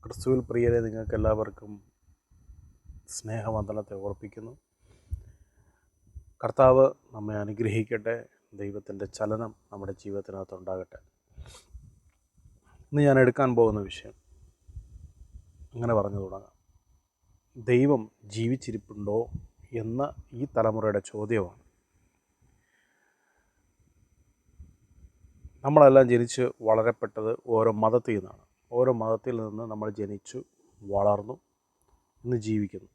ക്രിസ്തുവിൽ പ്രിയരെ, നിങ്ങൾക്ക് എല്ലാവർക്കും സ്നേഹവന്ദനത്തെ ഓർപ്പിക്കുന്നു. കർത്താവ് നമ്മെ അനുഗ്രഹിക്കട്ടെ. ദൈവത്തിൻ്റെ ചലനം നമ്മുടെ ജീവിതത്തിനകത്തുണ്ടാകട്ടെ. ഇന്ന് ഞാൻ എടുക്കാൻ പോകുന്ന വിഷയം അങ്ങനെ പറഞ്ഞു തുടങ്ങാം. ദൈവം ജീവിച്ചിരിപ്പുണ്ടോ എന്ന ഈ തലമുറയുടെ ചോദ്യമാണ്. നമ്മളെല്ലാം ജനിച്ച് വളരപ്പെട്ടത് ഓരോ മതത്തിൽ നിന്നാണ്. ഓരോ മതത്തിൽ നിന്ന് നമ്മൾ ജനിച്ചു വളർന്നു ഇന്ന് ജീവിക്കുന്നു.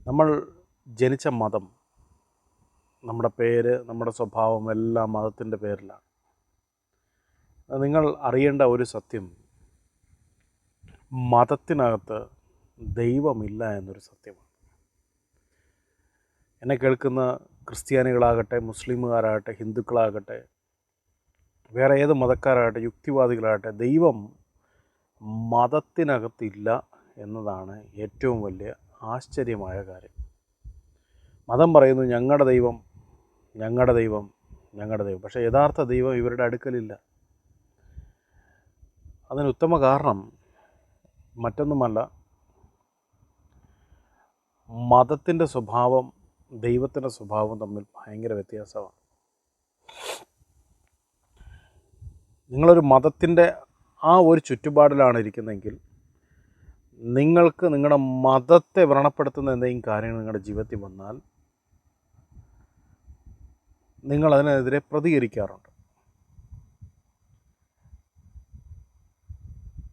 നമ്മൾ ജനിച്ച മതം, നമ്മുടെ പേര്, നമ്മുടെ സ്വഭാവം എല്ലാം മതത്തിൻ്റെ പേരിലാണ്. നിങ്ങൾ അറിയേണ്ട ഒരു സത്യം, മതത്തിനകത്ത് ദൈവമില്ല എന്നൊരു സത്യമാണ്. എന്നെ കേൾക്കുന്ന ക്രിസ്ത്യാനികളാകട്ടെ, മുസ്ലിമുകാരാകട്ടെ, ഹിന്ദുക്കളാകട്ടെ, വേറെ ഏത് മതക്കാരാകട്ടെ, യുക്തിവാദികളാകട്ടെ, ദൈവം മതത്തിനകത്തില്ല എന്നതാണ് ഏറ്റവും വലിയ ആശ്ചര്യമായ കാര്യം. മതം പറയുന്നു ഞങ്ങളുടെ ദൈവം, ഞങ്ങളുടെ ദൈവം, ഞങ്ങളുടെ ദൈവം. പക്ഷേ യഥാർത്ഥ ദൈവം ഇവരുടെ അടുക്കലില്ല. അതിന് ഉത്തമ കാരണം മറ്റൊന്നുമല്ല, മതത്തിൻ്റെ സ്വഭാവം ദൈവത്തിൻ്റെ സ്വഭാവം തമ്മിൽ ഭയങ്കര വ്യത്യാസമാണ്. നിങ്ങളൊരു മതത്തിൻ്റെ ആ ഒരു ചുറ്റുപാടിലാണ് ഇരിക്കുന്നതെങ്കിൽ നിങ്ങൾക്ക് നിങ്ങളുടെ മതത്തെ വ്രണപ്പെടുത്തുന്ന എന്തെങ്കിലും കാര്യങ്ങൾ നിങ്ങളുടെ ജീവിതത്തിൽ വന്നാൽ നിങ്ങളതിനെതിരെ പ്രതികരിക്കാറുണ്ട്.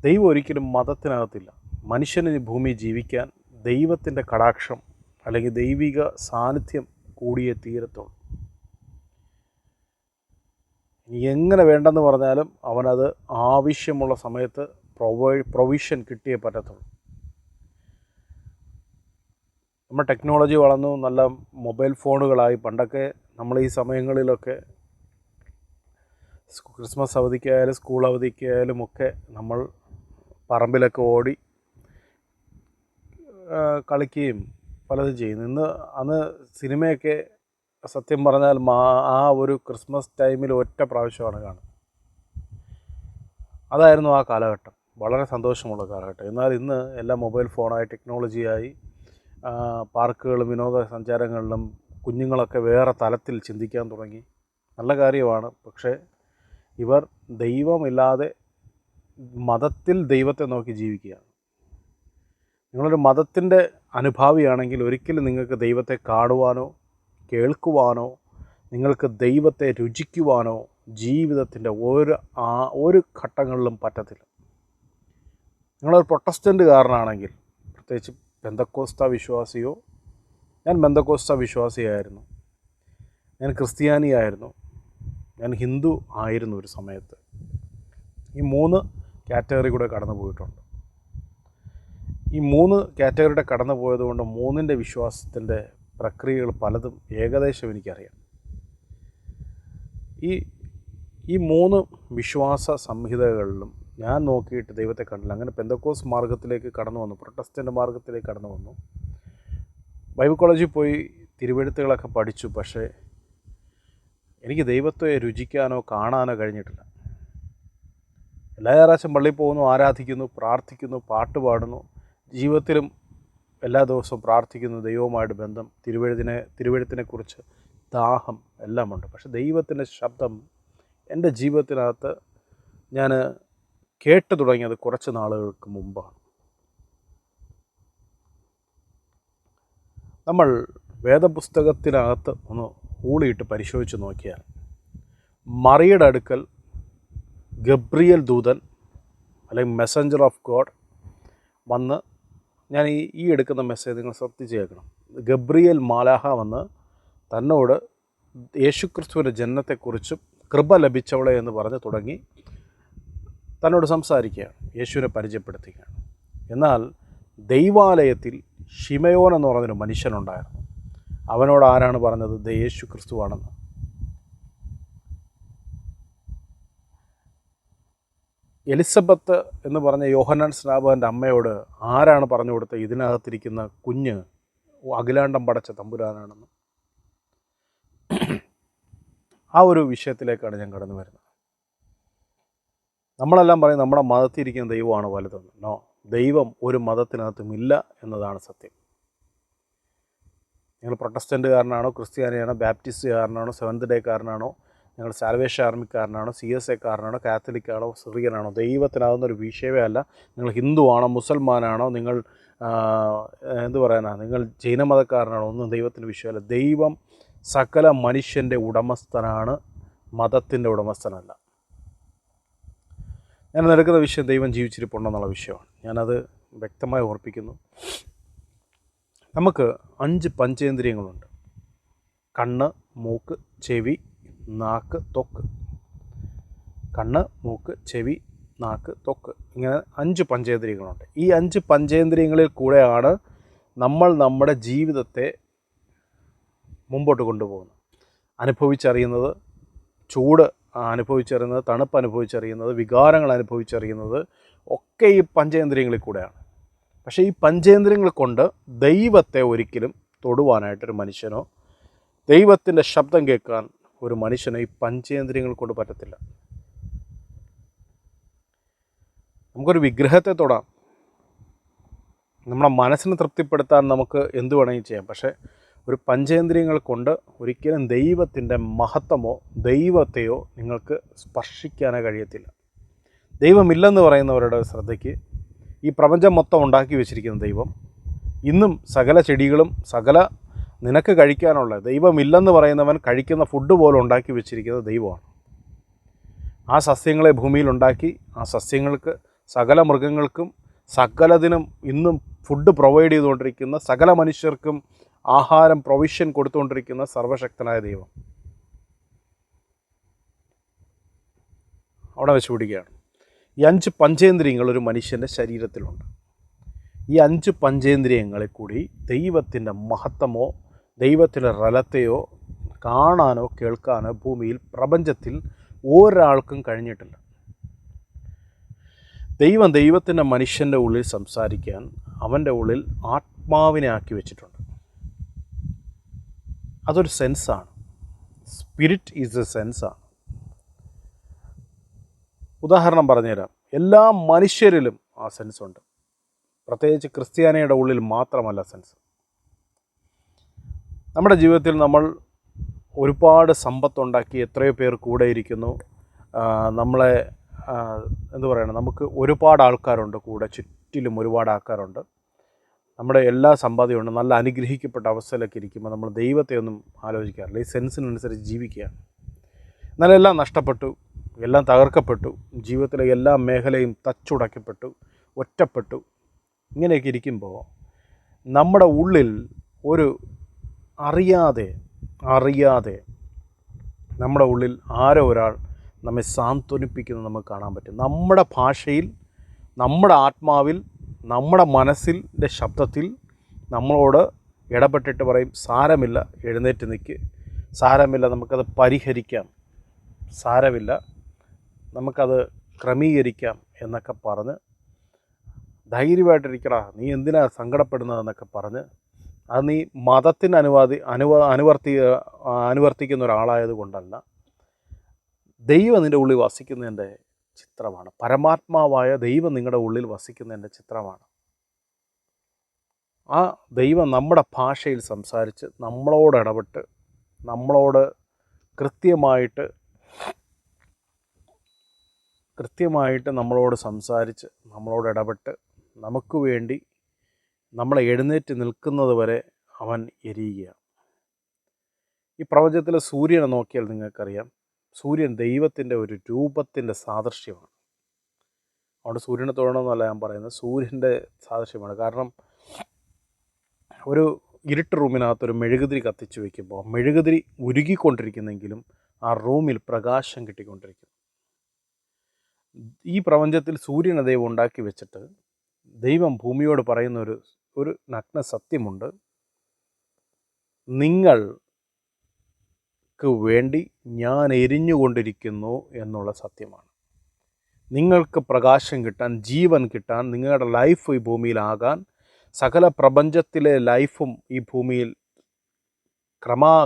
ദൈവം ഒരിക്കലും മതത്തിനകത്തില്ല. മനുഷ്യന് ഈ ഭൂമി ജീവിക്കാൻ ദൈവത്തിൻ്റെ കടാക്ഷം അല്ലെങ്കിൽ ദൈവിക സാന്നിധ്യം കൂടിയേ തീരത്തുള്ളൂ. എങ്ങനെ വേണ്ടെന്ന് പറഞ്ഞാലും അവനത് ആവശ്യമുള്ള സമയത്ത് പ്രൊവിഷൻ കിട്ടിയേ പറ്റത്തുള്ളൂ. നമ്മുടെ ടെക്നോളജി വളർന്നു, നല്ല മൊബൈൽ ഫോണുകളായി. പണ്ടൊക്കെ നമ്മൾ ഈ സമയങ്ങളിലൊക്കെ ക്രിസ്മസ് അവധിക്കായാലും സ്കൂൾ അവധിക്കായാലും ഒക്കെ നമ്മൾ പറമ്പിലൊക്കെ ഓടി കളിക്കുകയും പലതും ചെയ്യുന്നു. അന്ന് സിനിമയൊക്കെ സത്യം പറഞ്ഞാൽ ആ ഒരു ക്രിസ്മസ് ടൈമിൽ ഒറ്റ പ്രാവശ്യമാണ് കാണുന്നത്. അതായിരുന്നു ആ കാലഘട്ടം, വളരെ സന്തോഷമുള്ള കാലഘട്ടം. എന്നാൽ ഇന്ന് എല്ലാം മൊബൈൽ ഫോണായി, ടെക്നോളജിയായി, പാർക്കുകളും വിനോദസഞ്ചാരങ്ങളിലും കുഞ്ഞുങ്ങളൊക്കെ വേറെ തലത്തിൽ ചിന്തിക്കാൻ തുടങ്ങി. നല്ല കാര്യമാണ്. പക്ഷേ ഇവർ ദൈവമില്ലാതെ മതത്തിൽ ദൈവത്തെ നോക്കി ജീവിക്കുകയാണ്. നിങ്ങളൊരു മതത്തിൻ്റെ അനുഭാവിയാണെങ്കിൽ ഒരിക്കലും നിങ്ങൾക്ക് ദൈവത്തെ കാണുവാനോ കേൾക്കുവാനോ നിങ്ങൾക്ക് ദൈവത്തെ രുചിക്കുവാനോ ജീവിതത്തിൻ്റെ ഒരു ഘട്ടങ്ങളിലും പറ്റത്തില്ല. നിങ്ങളൊരു പ്രൊട്ടസ്റ്റൻ്റുകാരനാണെങ്കിൽ, പ്രത്യേകിച്ച് പെന്തക്കോസ്ത വിശ്വാസിയോ, ഞാൻ പെന്തക്കോസ്ത വിശ്വാസിയായിരുന്നു, ഞാൻ ക്രിസ്ത്യാനിയായിരുന്നു, ഞാൻ ഹിന്ദു ആയിരുന്നു ഒരു സമയത്ത്. ഈ 3 കാറ്റഗറി കൂടെ കടന്നു പോയിട്ടുണ്ട്. ഈ 3 കാറ്റഗറിയുടെ കടന്നു പോയതുകൊണ്ട് 3ൻ്റെ വിശ്വാസത്തിൻ്റെ പ്രക്രിയകൾ പലതും ഏകദേശം എനിക്കറിയാം. ഈ 3 വിശ്വാസ സംഹിതകളിലും ഞാൻ നോക്കിയിട്ട് ദൈവത്തെ കണ്ടില്ല. അങ്ങനെ പെന്തക്കോസ് മാർഗത്തിലേക്ക് കടന്നു വന്നു, പ്രൊട്ടസ്റ്റൻ്റ് മാർഗത്തിലേക്ക് കടന്നു വന്നു. ബൈബിൾ കോളേജിൽ പോയി തിരുവെഴുത്തുകളൊക്കെ പഠിച്ചു. പക്ഷേ എനിക്ക് ദൈവത്തെ രുചിക്കാനോ കാണാനോ കഴിഞ്ഞിട്ടില്ല. എല്ലാ ഞായറാഴ്ചയും പള്ളിയിൽ പോകുന്നു, ആരാധിക്കുന്നു, പ്രാർത്ഥിക്കുന്നു, പാട്ട് പാടുന്നു, ജീവിതത്തിലും എല്ലാ ദിവസവും പ്രാർത്ഥിക്കുന്നു, ദൈവവുമായിട്ട് ബന്ധം, തിരുവെഴുത്തിനെക്കുറിച്ച് ദാഹം എല്ലാമുണ്ട്. പക്ഷെ ദൈവത്തിൻ്റെ ശബ്ദം എൻ്റെ ജീവിതത്തിനകത്ത് ഞാൻ കേട്ടു തുടങ്ങിയത് കുറച്ച് നാളുകൾക്ക് മുമ്പാണ്. നമ്മൾ വേദപുസ്തകത്തിനകത്ത് ഒന്ന് ഊളിയിട്ട് പരിശോധിച്ച് നോക്കിയാൽ മറിയുടെ അടുക്കൽ ഗബ്രിയേൽ ദൂതൻ അല്ലെങ്കിൽ മെസ്സഞ്ചർ ഓഫ് ഗോഡ് വന്ന്, ഞാൻ ഈ എടുക്കുന്ന മെസ്സേജ് നിങ്ങൾ ശ്രദ്ധിച്ച് കേൾക്കണം. ഗബ്രിയേൽ മാലാഹ വന്ന് തന്നോട് യേശുക്രിസ്തുവിൻ്റെ ജനനത്തെക്കുറിച്ചും കൃപ ലഭിച്ചവളെ എന്ന് പറഞ്ഞ് തുടങ്ങി തന്നോട് സംസാരിക്കുകയാണ്, യേശുവിനെ പരിചയപ്പെടുത്തുകയാണ്. എന്നാൽ ദൈവാലയത്തിൽ ശിമയോൻ എന്ന് പറഞ്ഞൊരു മനുഷ്യനുണ്ടായിരുന്നു. അവനോട് ആരാണ് പറഞ്ഞത്? യേശു ക്രിസ്തുവാണെന്ന്. എലിസബത്ത് എന്ന് പറഞ്ഞ യോഹന്നാൻ സ്നാപകൻ്റെ അമ്മയോട് ആരാണ് പറഞ്ഞു കൊടുത്തത് ഇതിനകത്തിരിക്കുന്ന കുഞ്ഞ് അഖിലാണ്ടം പടച്ച തമ്പുരാനാണെന്ന്? ആ ഒരു വിഷയത്തിലേക്കാണ് ഞാൻ കടന്നു വരുന്നത്. നമ്മളെല്ലാം പറയും നമ്മുടെ മതത്തിൽ ഇരിക്കുന്ന ദൈവമാണ് വലുതെന്ന്. നോ, ദൈവം ഒരു മതത്തിനകത്തും ഇല്ല എന്നതാണ് സത്യം. നിങ്ങൾ പ്രൊട്ടസ്റ്റൻറ്റുകാരനാണോ, ക്രിസ്ത്യാനിയാണോ, ബാപ്റ്റിസ്റ്റുകാരനാണോ, സെവൻത് ഡേക്കാരനാണോ, നിങ്ങൾ സാൽവേഷൻ ആർമിക്കാരനാണോ, CSAക്കാരനാണോ, കാത്തലിക്കാണോ, സിറിയനാണോ, ദൈവത്തിനാകുന്നൊരു വിഷയമേ അല്ല. നിങ്ങൾ ഹിന്ദുവാണോ, മുസൽമാനാണോ, നിങ്ങൾ നിങ്ങൾ ജൈനമതക്കാരനാണോ, ഒന്നും ദൈവത്തിന് വിഷയമല്ല. ദൈവം സകല മനുഷ്യൻ്റെ ഉടമസ്ഥനാണ്, മതത്തിൻ്റെ ഉടമസ്ഥനല്ല. ഞാൻ നടക്കുന്ന വിഷയം ദൈവം ജീവിച്ചിരിപ്പുണ്ടെന്നുള്ള വിഷയമാണ്. ഞാനത് വ്യക്തമായി ഓർപ്പിക്കുന്നു. നമുക്ക് 5 പഞ്ചേന്ദ്രിയങ്ങളുണ്ട്. കണ്ണ്, മൂക്ക്, ചെവി, നാക്ക്, ത്വക്ക്. കണ്ണ്, മൂക്ക്, ചെവി, നാക്ക്, ത്വക്ക്, ഇങ്ങനെ 5 പഞ്ചേന്ദ്രിയങ്ങളുണ്ട്. ഈ 5 പഞ്ചേന്ദ്രിയങ്ങളിൽ കൂടെയാണ് നമ്മൾ നമ്മുടെ ജീവിതത്തെ മുമ്പോട്ട് കൊണ്ടുപോകുന്നത്. അനുഭവിച്ചറിയുന്നത്, ചൂട് അനുഭവിച്ചറിയുന്നത്, തണുപ്പ് അനുഭവിച്ചറിയുന്നത്, വികാരങ്ങൾ അനുഭവിച്ചറിയുന്നത് ഒക്കെ ഈ പഞ്ചേന്ദ്രിയങ്ങളിൽ കൂടെയാണ്. പക്ഷേ ഈ പഞ്ചേന്ദ്രിയങ്ങൾ കൊണ്ട് ദൈവത്തെ ഒരിക്കലും തൊടുവാനായിട്ടൊരു മനുഷ്യനോ, ദൈവത്തിൻ്റെ ശബ്ദം കേൾക്കാൻ ഒരു മനുഷ്യനോ ഈ പഞ്ചേന്ദ്രിയങ്ങൾ കൊണ്ട് പറ്റത്തില്ല. നമുക്കൊരു വിഗ്രഹത്തെ തൊടാം, നമ്മുടെ മനസ്സിനെ തൃപ്തിപ്പെടുത്താൻ നമുക്ക് എന്ത് വേണമെങ്കിലും ചെയ്യാം. പക്ഷേ ഒരു പഞ്ചേന്ദ്രിയങ്ങൾ കൊണ്ട് ഒരിക്കലും ദൈവത്തിൻ്റെ മഹത്വമോ ദൈവത്തെയോ നിങ്ങൾക്ക് സ്പർശിക്കാനേ കഴിയത്തില്ല. ദൈവമില്ലെന്ന് പറയുന്നവരുടെ ശ്രദ്ധയ്ക്ക്, ഈ പ്രപഞ്ചം മൊത്തം ഉണ്ടാക്കി വെച്ചിരിക്കുന്ന ദൈവം, ഇന്നും സകല ചെടികളും നിനക്ക് കഴിക്കാനുള്ള, ദൈവമില്ലെന്ന് പറയുന്നവൻ കഴിക്കുന്ന ഫുഡ് പോലും ഉണ്ടാക്കി വെച്ചിരിക്കുന്നത് ദൈവമാണ്. ആ സസ്യങ്ങളെ ഭൂമിയിലുണ്ടാക്കി, ആ സസ്യങ്ങൾക്ക്, സകല മൃഗങ്ങൾക്കും, സകലതിനും ഇന്നും ഫുഡ് പ്രൊവൈഡ് ചെയ്തുകൊണ്ടിരിക്കുന്ന, സകല മനുഷ്യർക്കും ആഹാരം പ്രൊവിഷൻ കൊടുത്തുകൊണ്ടിരിക്കുന്ന സർവശക്തനായ ദൈവം അവിടെ വെച്ച് പിടിക്കുകയാണ്. ഈ 5 പഞ്ചേന്ദ്രിയങ്ങൾ ഒരു മനുഷ്യൻ്റെ ശരീരത്തിലുണ്ട്. ഈ 5 പഞ്ചേന്ദ്രിയങ്ങളിൽ കൂടി ദൈവത്തിൻ്റെ മഹത്വമോ ദൈവത്തിൻ്റെ റലത്തെയോ കാണാനോ കേൾക്കാനോ ഭൂമിയിൽ, പ്രപഞ്ചത്തിൽ ഒരാൾക്കും കഴിഞ്ഞിട്ടില്ല. ദൈവത്തിൻ്റെ മനുഷ്യൻ്റെ ഉള്ളിൽ സംസാരിക്കാൻ അവൻ്റെ ഉള്ളിൽ ആത്മാവിനെ ആക്കി വെച്ചിട്ടുണ്ട്. അതൊരു സെൻസാണ്. സ്പിരിറ്റ് ഈസ് എ സെൻസാണ്. ഉദാഹരണം പറഞ്ഞുതരാം. എല്ലാ മനുഷ്യരിലും ആ സെൻസ് ഉണ്ട്. പ്രത്യേകിച്ച് ക്രിസ്ത്യാനിയുടെ ഉള്ളിൽ മാത്രമല്ല സെൻസ്. നമ്മുടെ ജീവിതത്തിൽ നമ്മൾ ഒരുപാട് സമ്പത്തുണ്ടാക്കി, എത്രയോ പേർ കൂടെ ഇരിക്കുന്നു, നമ്മളെ നമുക്ക് ഒരുപാട് ആൾക്കാരുണ്ട്, കൂടെ ചുറ്റിലും ഒരുപാട് ആൾക്കാരുണ്ട്, നമ്മുടെ എല്ലാ സമ്പാദ്യമുണ്ട്, നല്ല അനുഗ്രഹിക്കപ്പെട്ട അവസ്ഥയിലൊക്കെ ഇരിക്കുമ്പോൾ നമ്മൾ ദൈവത്തെ ഒന്നും ആലോചിക്കാറില്ല. ഈ സെൻസിനനുസരിച്ച് ജീവിക്കുകയാണ്. എന്നാലും എല്ലാം നഷ്ടപ്പെട്ടു, എല്ലാം തകർക്കപ്പെട്ടു, ജീവിതത്തിലെ എല്ലാ മേഖലയും തച്ചുടക്കപ്പെട്ടു, ഒറ്റപ്പെട്ടു. ഇങ്ങനെയൊക്കെ ഇരിക്കുമ്പോൾ നമ്മുടെ ഉള്ളിൽ ഒരു അറിയാതെ നമ്മുടെ ഉള്ളിൽ ആരോ ഒരാൾ നമ്മെ സാന്ത്വനിപ്പിക്കുന്നത് നമുക്ക് കാണാൻ പറ്റും. നമ്മുടെ ഭാഷയിൽ, നമ്മുടെ ആത്മാവിൽ, നമ്മുടെ മനസ്സിൻ്റെ ശബ്ദത്തിൽ നമ്മളോട് ഇടപെട്ടിട്ട് പറയും, സാരമില്ല, എഴുന്നേറ്റ് നിൽക്ക്, സാരമില്ല, നമുക്കത് പരിഹരിക്കാം, സാരമില്ല, നമുക്കത് ക്രമീകരിക്കാം എന്നൊക്കെ പറഞ്ഞ്, ധൈര്യമായിട്ടിരിക്കടാ, നീ എന്തിനാ സങ്കടപ്പെടുന്നതെന്നൊക്കെ പറഞ്ഞ്, അത് നീ മതത്തിന് അനുവർത്തിക്കുന്ന ഒരാളായത് കൊണ്ടല്ല, ദൈവം നിൻ്റെ ഉള്ളിൽ വസിക്കുന്നതിൻ്റെ ചിത്രമാണ്. പരമാത്മാവായ ദൈവം നിങ്ങളുടെ ഉള്ളിൽ വസിക്കുന്നതിൻ്റെ ചിത്രമാണ്. ആ ദൈവം നമ്മുടെ ഭാഷയിൽ സംസാരിച്ച്, നമ്മളോട് ഇടപെട്ട്, നമ്മളോട് കൃത്യമായിട്ട് നമ്മളോട് സംസാരിച്ച്, നമ്മളോട് ഇടപെട്ട്, നമുക്ക് വേണ്ടി നമ്മളെ എഴുന്നേറ്റ് നിൽക്കുന്നത് വരെ അവൻ എരിയുകയാണ്. ഈ പ്രപഞ്ചത്തിലെ സൂര്യനെ നോക്കിയാൽ നിങ്ങൾക്കറിയാം, സൂര്യൻ ദൈവത്തിൻ്റെ ഒരു രൂപത്തിൻ്റെ സാദൃശ്യമാണ്. അതുകൊണ്ട് സൂര്യനെ തൊഴണമെന്നല്ല ഞാൻ പറയുന്നത്, സൂര്യൻ്റെ സാദൃശ്യമാണ്. കാരണം ഒരു ഇരുട്ട് റൂമിനകത്തൊരു മെഴുകുതിരി കത്തിച്ച് വയ്ക്കുമ്പോൾ മെഴുകുതിരി ഉരുകിക്കൊണ്ടിരിക്കുന്നെങ്കിലും ആ റൂമിൽ പ്രകാശം കിട്ടിക്കൊണ്ടിരിക്കും. ഈ പ്രപഞ്ചത്തിൽ സൂര്യനെ ദൈവം ഉണ്ടാക്കി വെച്ചിട്ട് ദൈവം ഭൂമിയോട് പറയുന്ന ഒരു നഗ്ന സത്യമുണ്ട്. നിങ്ങൾക്ക് വേണ്ടി ഞാൻ എരിഞ്ഞുകൊണ്ടിരിക്കുന്നു എന്നുള്ള സത്യമാണ്. നിങ്ങൾക്ക് പ്രകാശം കിട്ടാൻ, ജീവൻ കിട്ടാൻ, നിങ്ങളുടെ ലൈഫ് ഈ ഭൂമിയിലാകാൻ, സകല പ്രപഞ്ചത്തിലെ ലൈഫും ഈ ഭൂമിയിൽ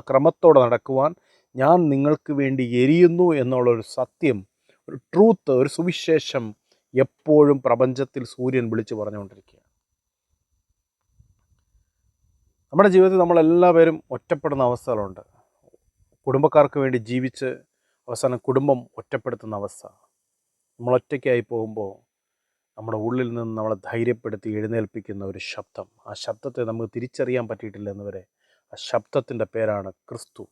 ക്രമത്തോടെ നടക്കുവാൻ ഞാൻ നിങ്ങൾക്ക് വേണ്ടി എരിയുന്നു എന്നുള്ളൊരു സത്യം ഒരു ട്രൂത്ത്, ഒരു സുവിശേഷം എപ്പോഴും പ്രപഞ്ചത്തിൽ സൂര്യൻ വിളിച്ചു പറഞ്ഞുകൊണ്ടിരിക്കുക. നമ്മുടെ ജീവിതത്തിൽ നമ്മളെല്ലാവരും ഒറ്റപ്പെടുന്ന അവസ്ഥകളുണ്ട്. കുടുംബക്കാർക്ക് വേണ്ടി ജീവിച്ച് അവസാനം കുടുംബം ഒറ്റപ്പെടുത്തുന്ന അവസ്ഥ. നമ്മൾ ഒറ്റയ്ക്കായി പോകുമ്പോൾ നമ്മുടെ ഉള്ളിൽ നിന്ന് നമ്മളെ ധൈര്യപ്പെടുത്തി എഴുന്നേൽപ്പിക്കുന്ന ഒരു ശബ്ദം, ആ ശബ്ദത്തെ നമുക്ക് തിരിച്ചറിയാൻ പറ്റിയിട്ടില്ല എന്നുവരെ. ആ ശബ്ദത്തിൻ്റെ പേരാണ് ക്രിസ്തു.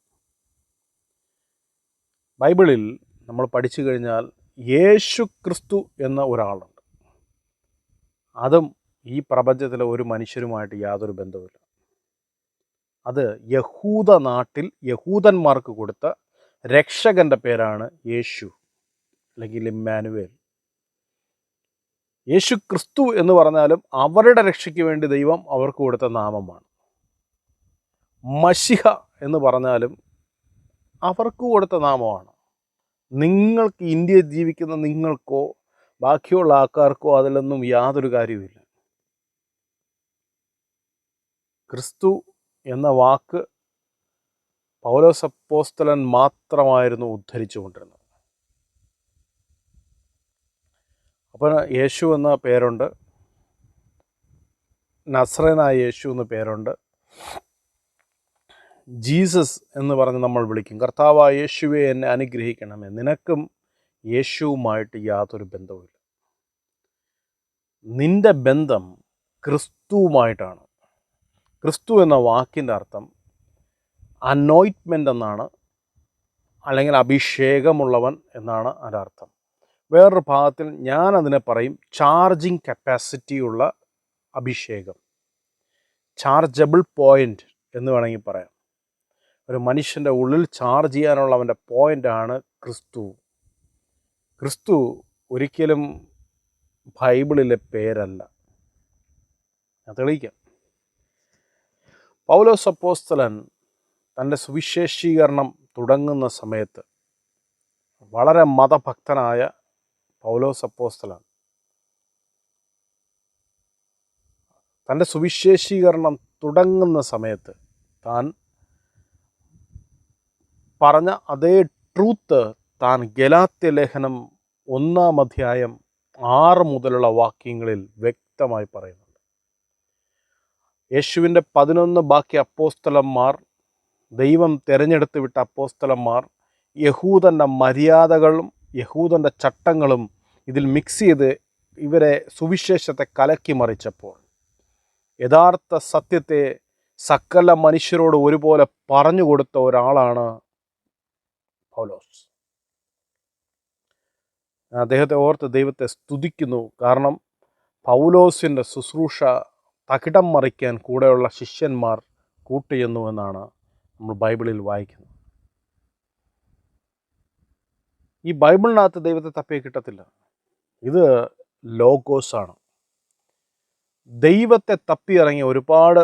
ബൈബിളിൽ നമ്മൾ പഠിച്ചു കഴിഞ്ഞാൽ യേശു ക്രിസ്തു എന്ന ഒരാളുണ്ട്. അതും ഈ പ്രപഞ്ചത്തിലെ ഒരു മനുഷ്യരുമായിട്ട് യാതൊരു ബന്ധവുമില്ല. അത് യഹൂദ നാട്ടിൽ യഹൂദന്മാർക്ക് കൊടുത്ത രക്ഷകൻ്റെ പേരാണ് യേശു, അല്ലെങ്കിൽ ഇമ്മാനുവേൽ. യേശു ക്രിസ്തു എന്ന് പറഞ്ഞാലും അവരുടെ രക്ഷയ്ക്ക് വേണ്ടി ദൈവം അവർക്ക് കൊടുത്ത നാമമാണ്. മശിഹ എന്ന് പറഞ്ഞാലും അവർക്ക് കൊടുത്ത നാമമാണ്. നിങ്ങൾക്ക് ഇന്ത്യയിൽ ജീവിക്കുന്ന നിങ്ങൾക്കോ ബാക്കിയുള്ള ആൾക്കാർക്കോ അതിലൊന്നും യാതൊരു കാര്യവുമില്ല. ക്രിസ്തു എന്ന വാക്ക് പൗലോസ് അപ്പോസ്തലൻ മാത്രമായിരുന്നു ഉദ്ധരിച്ചു കൊണ്ടിരുന്നത്. അപ്പോൾ യേശു എന്ന പേരുണ്ട്, നസ്രേനായ യേശു എന്ന പേരുണ്ട്, ജീസസ് എന്ന് പറഞ്ഞ് നമ്മൾ വിളിക്കും. കർത്താവായ യേശുവെ എന്നെ അനുഗ്രഹിക്കണമേ. നിനക്കും യേശുവുമായിട്ട് യാതൊരു ബന്ധവുമില്ല. നിൻ്റെ ബന്ധം ക്രിസ്തുവുമായിട്ടാണ്. ക്രിസ്തു എന്ന വാക്കിൻ്റെ അർത്ഥം അനോയിൻറ്റ്മെൻ്റ് എന്നാണ്, അല്ലെങ്കിൽ അഭിഷേകമുള്ളവൻ എന്നാണ് അതിനർത്ഥം. വേറൊരു ഭാഗത്തിൽ ഞാൻ അതിനെ പറയും ചാർജിങ് കപ്പാസിറ്റിയുള്ള അഭിഷേകം, ചാർജബിൾ പോയിൻ്റ് എന്ന് വേണമെങ്കിൽ പറയാം. ഒരു മനുഷ്യൻ്റെ ഉള്ളിൽ ചാർജ് ചെയ്യാനുള്ള അവൻ്റെ പോയിൻ്റാണ് ക്രിസ്തു. ക്രിസ്തു ഒരിക്കലും ബൈബിളിലെ പേരല്ല. ഞാൻ തെളിയിക്കാം. പൗലോസ് അപ്പോസ്തലൻ തൻ്റെ സുവിശേഷീകരണം തുടങ്ങുന്ന സമയത്ത് വളരെ മതഭക്തനായ പൗലോസ് അപ്പോസ്തലൻ തൻ്റെ സുവിശേഷീകരണം തുടങ്ങുന്ന സമയത്ത് താൻ പറഞ്ഞ അതേ ട്രൂത്ത് താൻ ഗലാത്യ ലേഖനം 1-ാം അധ്യായം 6 മുതലുള്ള വാക്യങ്ങളിൽ വ്യക്തമായി പറയുന്നുണ്ട്. യേശുവിൻ്റെ 11 ബാക്കി അപ്പോസ്തലന്മാർ, ദൈവം തിരഞ്ഞെടുത്ത് വിട്ട അപ്പോസ്തലന്മാർ, യഹൂദൻ്റെ മര്യാദകളും യഹൂദൻ്റെ ചട്ടങ്ങളും ഇതിൽ മിക്സ് ചെയ്ത് ഇവരെ സുവിശേഷത്തെ കലക്കി മറിച്ചപ്പോൾ യഥാർത്ഥ സത്യത്തെ സകല മനുഷ്യരോട് ഒരുപോലെ പറഞ്ഞു കൊടുത്ത ഒരാളാണ് പൗലോസ്. അദ്ദേഹത്തെ ഓർത്ത് ദൈവത്തെ സ്തുതിക്കുന്നു. കാരണം പൗലോസിൻ്റെ ശുശ്രൂഷ തകിടം മറിക്കാൻ കൂടെയുള്ള ശിഷ്യന്മാർ കൂട്ടിയെന്നു എന്നാണ് നമ്മൾ ബൈബിളിൽ വായിക്കുന്നത്. ഈ ബൈബിളിനകത്ത് ദൈവത്തെ തപ്പിയെ കിട്ടത്തില്ല. ഇത് ലോഗോസാണ്. ദൈവത്തെ തപ്പിയിറങ്ങിയ ഒരുപാട്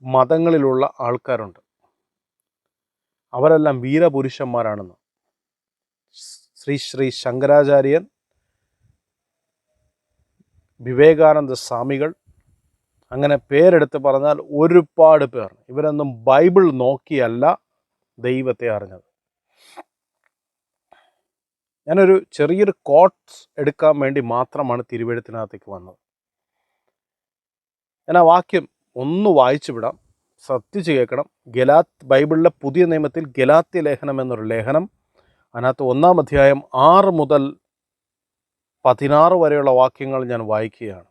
മതങ്ങളിലുള്ള ആൾക്കാരുണ്ട്. അവരെല്ലാം വീരപുരുഷന്മാരാണെന്ന് ശ്രീ ശങ്കരാചാര്യൻ, വിവേകാനന്ദ സ്വാമികൾ, അങ്ങനെ പേരെടുത്ത് പറഞ്ഞാൽ ഒരുപാട് പേർ. ഇവരൊന്നും ബൈബിൾ നോക്കിയല്ല ദൈവത്തെ അറിഞ്ഞത്. ഞാനൊരു ചെറിയൊരു കോട്ട്സ് എടുക്കാൻ വേണ്ടി മാത്രമാണ് തിരുവെഴുത്തിനകത്തേക്ക് വന്നത്. ഞാൻ ആ വാക്യം ഒന്ന് വായിച്ചു വിടാം, ശ്രദ്ധിച്ച് കേൾക്കണം. ബൈബിളിലെ പുതിയ നിയമത്തിൽ ഗലാത്യ ലേഖനം എന്നൊരു ലേഖനം, അതിനകത്ത് 1-ാം അധ്യായം 6 മുതൽ 16 വരെയുള്ള വാക്യങ്ങൾ ഞാൻ വായിക്കുകയാണ്.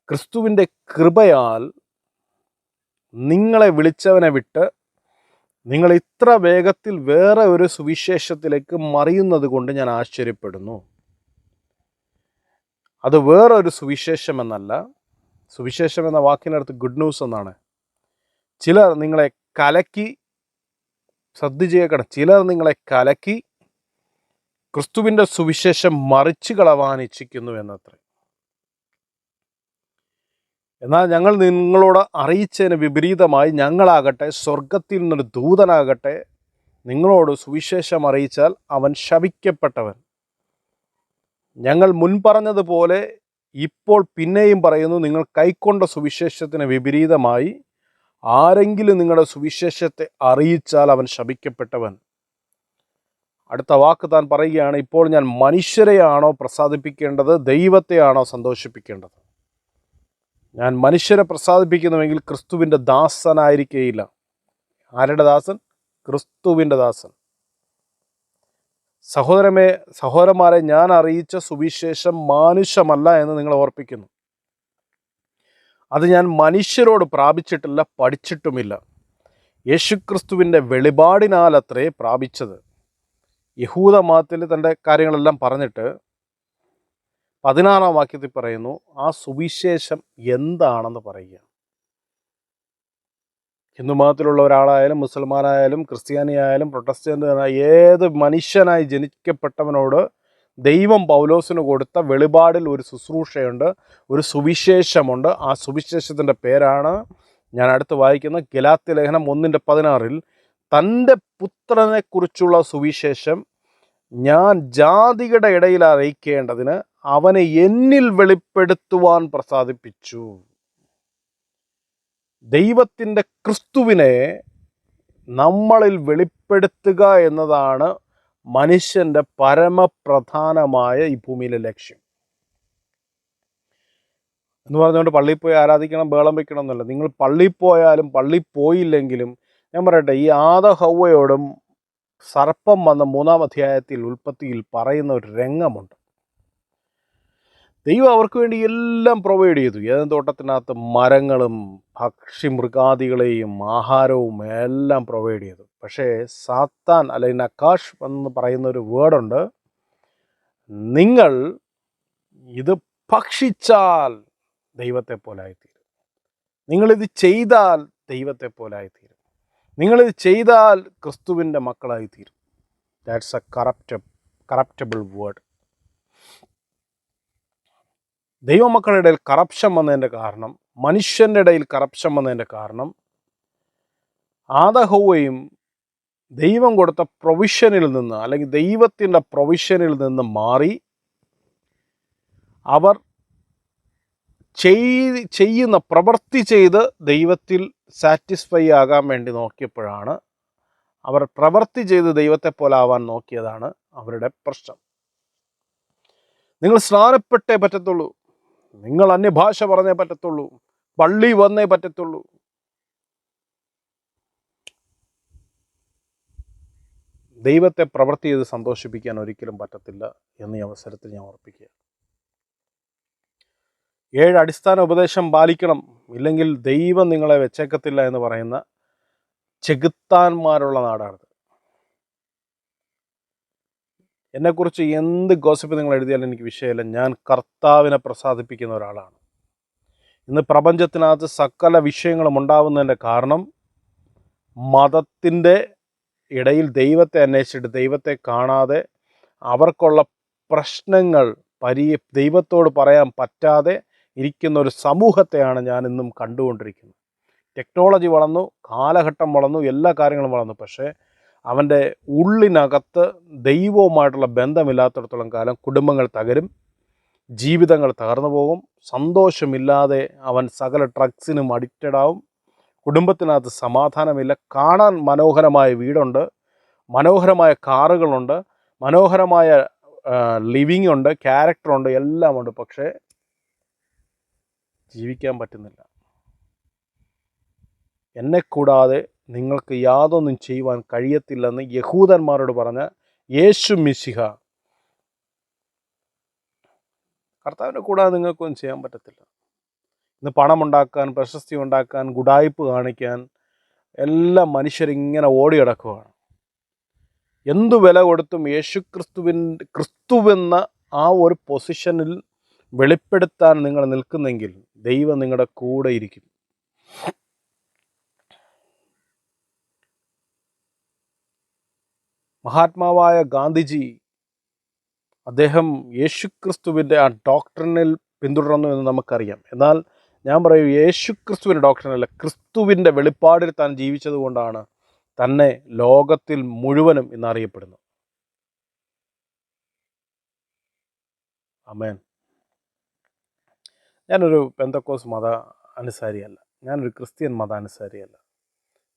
ക്രിസ്തുവിൻ്റെ കൃപയാൽ നിങ്ങളെ വിളിച്ചവനെ വിട്ട് നിങ്ങൾ ഇത്ര വേഗത്തിൽ വേറെ ഒരു സുവിശേഷത്തിലേക്ക് മറിയുന്നത് കൊണ്ട് ഞാൻ ആശ്ചര്യപ്പെടുന്നു. അത് വേറൊരു സുവിശേഷമെന്നല്ല. സുവിശേഷം എന്ന വാക്കിനടുത്ത് ഗുഡ് ന്യൂസ് എന്നാണ്. ചിലർ നിങ്ങളെ കലക്കി, ശ്രദ്ധിച്ച് കേൾക്കണം, ചിലർ നിങ്ങളെ കലക്കി ക്രിസ്തുവിൻ്റെ സുവിശേഷം മറിച്ചു കളവാൻ ഇച്ഛിക്കുന്നു എന്നത്രേ. എന്നാൽ ഞങ്ങൾ നിങ്ങളോട് അറിയിച്ചതിന് വിപരീതമായി ഞങ്ങളാകട്ടെ, സ്വർഗത്തിൽ നിന്നൊരു ദൂതനാകട്ടെ, നിങ്ങളോട് സുവിശേഷം അറിയിച്ചാൽ അവൻ ശപിക്കപ്പെട്ടവൻ. ഞങ്ങൾ മുൻപറഞ്ഞതുപോലെ ഇപ്പോൾ പിന്നെയും പറയുന്നു, നിങ്ങൾ കൈക്കൊണ്ട സുവിശേഷത്തിന് വിപരീതമായി ആരെങ്കിലും നിങ്ങളുടെ സുവിശേഷത്തെ അറിയിച്ചാൽ അവൻ ശപിക്കപ്പെട്ടവൻ. അടുത്ത വാക്ക് താൻ പറയുകയാണ്, ഇപ്പോൾ ഞാൻ മനുഷ്യരെയാണോ പ്രസാദിപ്പിക്കേണ്ടത്, ദൈവത്തെയാണോ സന്തോഷിപ്പിക്കേണ്ടത്? ഞാൻ മനുഷ്യരെ പ്രസാദിപ്പിക്കുന്നുവെങ്കിൽ ക്രിസ്തുവിൻ്റെ ദാസനായിരിക്കുകയില്ല. ആരുടെ ദാസൻ? ക്രിസ്തുവിൻ്റെ ദാസൻ. സഹോദരന്മാരെ, ഞാൻ അറിയിച്ച സുവിശേഷം മാനുഷമല്ല എന്ന് നിങ്ങൾ ഓർപ്പിക്കുന്നു. അത് ഞാൻ മനുഷ്യരോട് പ്രാപിച്ചിട്ടില്ല, പഠിച്ചിട്ടുമില്ല. യേശുക്രിസ്തുവിൻ്റെ വെളിപാടിനാലത്രേ പ്രാപിച്ചത്. യഹൂദ മതത്തിൽ തൻ്റെ കാര്യങ്ങളെല്ലാം പറഞ്ഞിട്ട് 16-ാം വാക്യത്തിൽ പറയുന്നു, ആ സുവിശേഷം എന്താണെന്ന് പറയുക. ഹിന്ദു മതത്തിലുള്ള ഒരാളായാലും മുസൽമാനായാലും ക്രിസ്ത്യാനിയായാലും പ്രൊട്ടസ്റ്റൻ്റ്, ഏത് മനുഷ്യനായി ജനിക്കപ്പെട്ടവനോട് ദൈവം പൗലോസിന് കൊടുത്ത വെളിപാടിൽ ഒരു ശുശ്രൂഷയുണ്ട്, ഒരു സുവിശേഷമുണ്ട്. ആ സുവിശേഷത്തിൻ്റെ പേരാണ് ഞാൻ അടുത്ത് വായിക്കുന്ന ഗലാത്യ ലേഖനം 1:16. തൻ്റെ പുത്രനെക്കുറിച്ചുള്ള സുവിശേഷം ഞാൻ ജാതികളുടെ ഇടയിൽ അറിയിക്കേണ്ടതിന് അവനെ എന്നിൽ വെളിപ്പെടുത്തുവാൻ പ്രസാദിപ്പിച്ചു. ദൈവത്തിൻ്റെ ക്രിസ്തുവിനെ നമ്മളിൽ വെളിപ്പെടുത്തുക എന്നതാണ് മനുഷ്യൻ്റെ പരമപ്രധാനമായ ഈ ഭൂമിയിലെ ലക്ഷ്യം. എന്ന് പറഞ്ഞുകൊണ്ട് പള്ളിയിൽ പോയി ആരാധിക്കണം, ബേളം വയ്ക്കണം എന്നല്ല. നിങ്ങൾ പള്ളിയിൽ പോയാലും പള്ളിയിൽ പോയില്ലെങ്കിലും, ഞാൻ പറയട്ടെ, ഈ ഹവ്വയോടും സർപ്പം വന്ന 3-ാം അധ്യായത്തിൽ ഉൽപ്പത്തിയിൽ പറയുന്ന ഒരു രംഗമുണ്ട്. ദൈവം അവർക്ക് വേണ്ടി എല്ലാം പ്രൊവൈഡ് ചെയ്തു. ഏതെൻ തോട്ടത്തിനകത്ത് മരങ്ങളും പക്ഷിമൃഗാദികളെയും ആഹാരവും എല്ലാം പ്രൊവൈഡ് ചെയ്തു. പക്ഷേ സാത്താൻ, അല്ലെങ്കിൽ നക്കാഷ് എന്ന് പറയുന്ന ഒരു വേർഡുണ്ട്, നിങ്ങൾ ഇത് ഭക്ഷിച്ചാൽ ദൈവത്തെ പോലായിത്തീരും, നിങ്ങളിത് ചെയ്താൽ ദൈവത്തെ പോലായിത്തീരും, നിങ്ങളിത് ചെയ്താൽ ക്രിസ്തുവിൻ്റെ മക്കളായിത്തീരും. That's a corruptible word. ദൈവമക്കളുടെ ഇടയിൽ കറപ്ഷൻ വന്നതിൻ്റെ കാരണം, മനുഷ്യൻ്റെ ഇടയിൽ കറപ്ഷൻ വന്നതിൻ്റെ കാരണം, ഹവ്വയും ദൈവം കൊടുത്ത പ്രൊവിഷനിൽ നിന്ന്, അല്ലെങ്കിൽ ദൈവത്തിൻ്റെ പ്രൊവിഷനിൽ നിന്ന് മാറി അവർ ചെയ്യുന്ന പ്രവൃത്തി ചെയ്ത് ദൈവത്തിൽ സാറ്റിസ്ഫൈ ആകാൻ വേണ്ടി നോക്കിയപ്പോഴാണ്, അവർ പ്രവൃത്തി ചെയ്ത് ദൈവത്തെ പോലെ ആവാൻ നോക്കിയതാണ് അവരുടെ പ്രശ്നം. നിങ്ങൾ സ്നാനപ്പെട്ടേ പറ്റത്തുള്ളൂ, നിങ്ങൾ അന്യഭാഷ പറഞ്ഞേ പറ്റത്തുള്ളൂ, പള്ളി വന്നേ പറ്റത്തുള്ളൂ. ദൈവത്തെ പ്രവൃത്തി ചെയ്ത് സന്തോഷിപ്പിക്കാൻ ഒരിക്കലും പറ്റത്തില്ല എന്ന് ഈ അവസരത്തിൽ ഞാൻ ഓർപ്പിക്കുക. 7 അടിസ്ഥാന ഉപദേശം പാലിക്കണം, ഇല്ലെങ്കിൽ ദൈവം നിങ്ങളെ വെച്ചേക്കത്തില്ല എന്ന് പറയുന്ന ചെകുത്താന്മാരുള്ള നാടാണിത്. എന്നെക്കുറിച്ച് എന്ത് ഗോസിപ്പ് നിങ്ങൾ എഴുതിയാലും എനിക്ക് വിഷയമില്ല. ഞാൻ കർത്താവിനെ പ്രസാദിപ്പിക്കുന്ന ഒരാളാണ്. ഇന്ന് പ്രപഞ്ചത്തിനകത്ത് സകല വിഷയങ്ങളും ഉണ്ടാവുന്നതിൻ്റെ കാരണം, മതത്തിൻ്റെ ഇടയിൽ ദൈവത്തെ അന്വേഷിച്ചിട്ട് ദൈവത്തെ കാണാതെ അവർക്കുള്ള പ്രശ്നങ്ങൾ ദൈവത്തോട് പറയാൻ പറ്റാതെ ഇരിക്കുന്ന ഒരു സമൂഹത്തെയാണ് ഞാൻ ഇന്നും കണ്ടുകൊണ്ടിരിക്കുന്നത്. ടെക്നോളജി വളർന്നു, കാലഘട്ടം വളർന്നു, എല്ലാ കാര്യങ്ങളും വളർന്നു. പക്ഷേ അവൻ്റെ ഉള്ളിനകത്ത് ദൈവവുമായിട്ടുള്ള ബന്ധമില്ലാത്തിടത്തോളം കാലം കുടുംബങ്ങൾ തകരും, ജീവിതങ്ങൾ തകർന്നു പോകും, സന്തോഷമില്ലാതെ അവൻ സകല ഡ്രഗ്സിനും അഡിക്റ്റഡ് ആവും, കുടുംബത്തിനകത്ത് സമാധാനമില്ല. കാണാൻ മനോഹരമായ വീടുണ്ട്, മനോഹരമായ കാറുകളുണ്ട്, മനോഹരമായ ലിവിങ് ഉണ്ട്, ക്യാരക്ടറുണ്ട്, എല്ലാം ഉണ്ട്, പക്ഷേ ജീവിക്കാൻ പറ്റുന്നില്ല. എന്നെ കൂടാതെ നിങ്ങൾക്ക് യാതൊന്നും ചെയ്യുവാൻ കഴിയത്തില്ലെന്ന് യഹൂദന്മാരോട് പറഞ്ഞ യേശു മിശിഹ, കർത്താവിനെ കൂടാതെ നിങ്ങൾക്കൊന്നും ചെയ്യാൻ പറ്റത്തില്ല. ഇന്ന് പണമുണ്ടാക്കാൻ, പ്രശസ്തി ഉണ്ടാക്കാൻ, ഗുഡായിപ്പ് കാണിക്കാൻ എല്ലാ മനുഷ്യരിങ്ങനെ ഓടി കിടക്കുകയാണ്. എന്തു വില കൊടുത്തും ക്രിസ്തുവെന്ന ആ ഒരു പൊസിഷനിൽ വെളിപ്പെടുത്താൻ നിങ്ങൾ നിൽക്കുന്നെങ്കിൽ ദൈവം നിങ്ങളുടെ കൂടെ ഇരിക്കും. മഹാത്മാവായ ഗാന്ധിജി, അദ്ദേഹം യേശുക്രിസ്തുവിൻ്റെ ആ ഡോക്ട്രിനിൽ പിന്തുടർന്നു എന്ന് നമുക്കറിയാം. എന്നാൽ ഞാൻ പറയും, യേശുക്രിസ്തുവിൻ്റെ ഡോക്ട്രിനല്ല, ക്രിസ്തുവിൻ്റെ വെളിപ്പാടിൽ താൻ ജീവിച്ചത് കൊണ്ടാണ് തന്നെ ലോകത്തിൽ മുഴുവനും ഇന്നറിയപ്പെടുന്നത്. ആമേൻ. ഞാനൊരു പെന്തക്കോസ് മത അനുസാരിയല്ല, ഞാനൊരു ക്രിസ്ത്യൻ മത അനുസാരിയല്ല,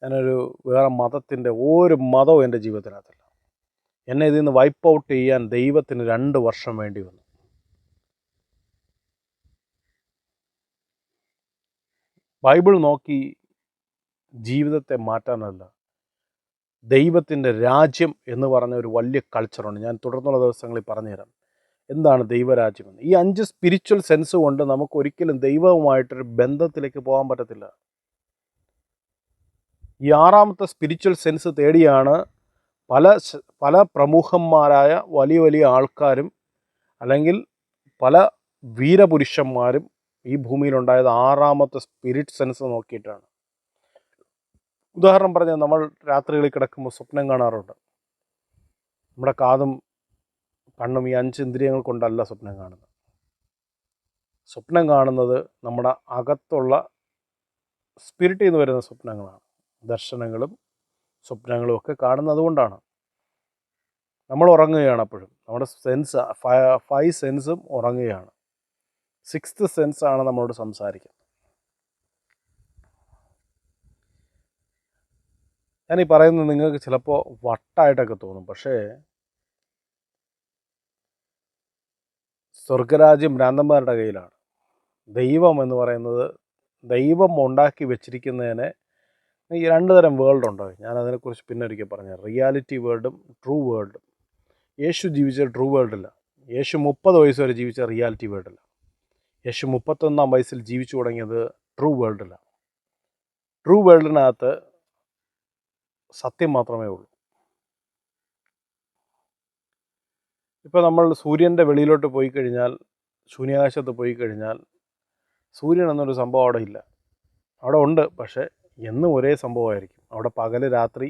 ഞാനൊരു വേറെ മതത്തിൻ്റെ ഒരു മതവും എൻ്റെ ജീവിതത്തിനകത്തല്ല. എന്നെ ഇതിൽ നിന്ന് വൈപ്പ് ഔട്ട് ചെയ്യാൻ ദൈവത്തിന് 2 വർഷം വേണ്ടി വന്നു. ബൈബിൾ നോക്കി ജീവിതത്തെ മാറ്റാനല്ല, ദൈവത്തിൻ്റെ രാജ്യം എന്ന് പറഞ്ഞ ഒരു വലിയ കൾച്ചറുണ്ട്. ഞാൻ തുടർന്നുള്ള ദിവസങ്ങളിൽ പറഞ്ഞുതരാം എന്താണ് ദൈവരാജ്യമെന്ന്. ഈ 5 സ്പിരിച്വൽ സെൻസ് കൊണ്ട് നമുക്ക് ഒരിക്കലും ദൈവവുമായിട്ടൊരു ബന്ധത്തിലേക്ക് പോകാൻ പറ്റത്തില്ല. ഈ 6ാമത്തെ സ്പിരിച്വൽ സെൻസ് തേടിയാണ് പല പ്രമുഖന്മാരായ വലിയ വലിയ ആൾക്കാരും അല്ലെങ്കിൽ പല വീരപുരുഷന്മാരും ഈ ഭൂമിയിലുണ്ടായത് 6ാമത്തെ സ്പിരിറ്റ് സെൻസ് നോക്കിയിട്ടാണ്. ഉദാഹരണം പറഞ്ഞാൽ, നമ്മൾ രാത്രികളിൽ കിടക്കുമ്പോൾ സ്വപ്നം കാണാറുണ്ട്. നമ്മുടെ കാതും കണ്ണും ഈ 5 ഇന്ദ്രിയങ്ങൾ കൊണ്ടല്ല സ്വപ്നം കാണുന്നത്. സ്വപ്നം കാണുന്നത് നമ്മുടെ അകത്തുള്ള സ്പിരിറ്റിൽ നിന്ന് വരുന്ന സ്വപ്നങ്ങളാണ്. ദർശനങ്ങളും സ്വപ്നങ്ങളും ഒക്കെ കാണുന്നത് കൊണ്ടാണ്. നമ്മൾ ഉറങ്ങുകയാണ്. അപ്പോഴും നമ്മുടെ സെൻസ് 5 സെൻസും ഉറങ്ങുകയാണ്. 6th സെൻസാണ് നമ്മളോട് സംസാരിക്കുന്നത്. ഞാനീ പറയുന്നത് നിങ്ങൾക്ക് ചിലപ്പോൾ വട്ടായിട്ടൊക്കെ തോന്നും. പക്ഷേ സ്വർഗരാജ്യം ഭ്രാന്തന്മാരുടെ കയ്യിലാണ്. ദൈവം എന്ന് പറയുന്നത്, ദൈവം ഉണ്ടാക്കി വെച്ചിരിക്കുന്നതിനെ ഈ 2 തരം വേൾഡ് ഉണ്ടോ, ഞാൻ അതിനെക്കുറിച്ച് പിന്നെ ഒരിക്കൽ പറഞ്ഞു. Reality വേൾഡും true വേൾഡും. യേശു ജീവിച്ച ട്രൂ വേൾഡില്ല. യേശു 30 വയസ്സ് വരെ ജീവിച്ച റിയാലിറ്റി വേൾഡില്ല. യേശു 31-ാം വയസ്സിൽ ജീവിച്ചു തുടങ്ങിയത് ട്രൂ വേൾഡില്ല. ട്രൂ വേൾഡിനകത്ത് സത്യം മാത്രമേ ഉള്ളൂ. ഇപ്പോൾ നമ്മൾ സൂര്യൻ്റെ വെളിയിലോട്ട് പോയി കഴിഞ്ഞാൽ, ശൂന്യാകാശത്ത് പോയി കഴിഞ്ഞാൽ, സൂര്യൻ എന്നൊരു സംഭവം അവിടെ ഇല്ല. അവിടെ ഉണ്ട്, പക്ഷേ എന്നും ഒരേ സംഭവമായിരിക്കും. അവിടെ പകൽ രാത്രി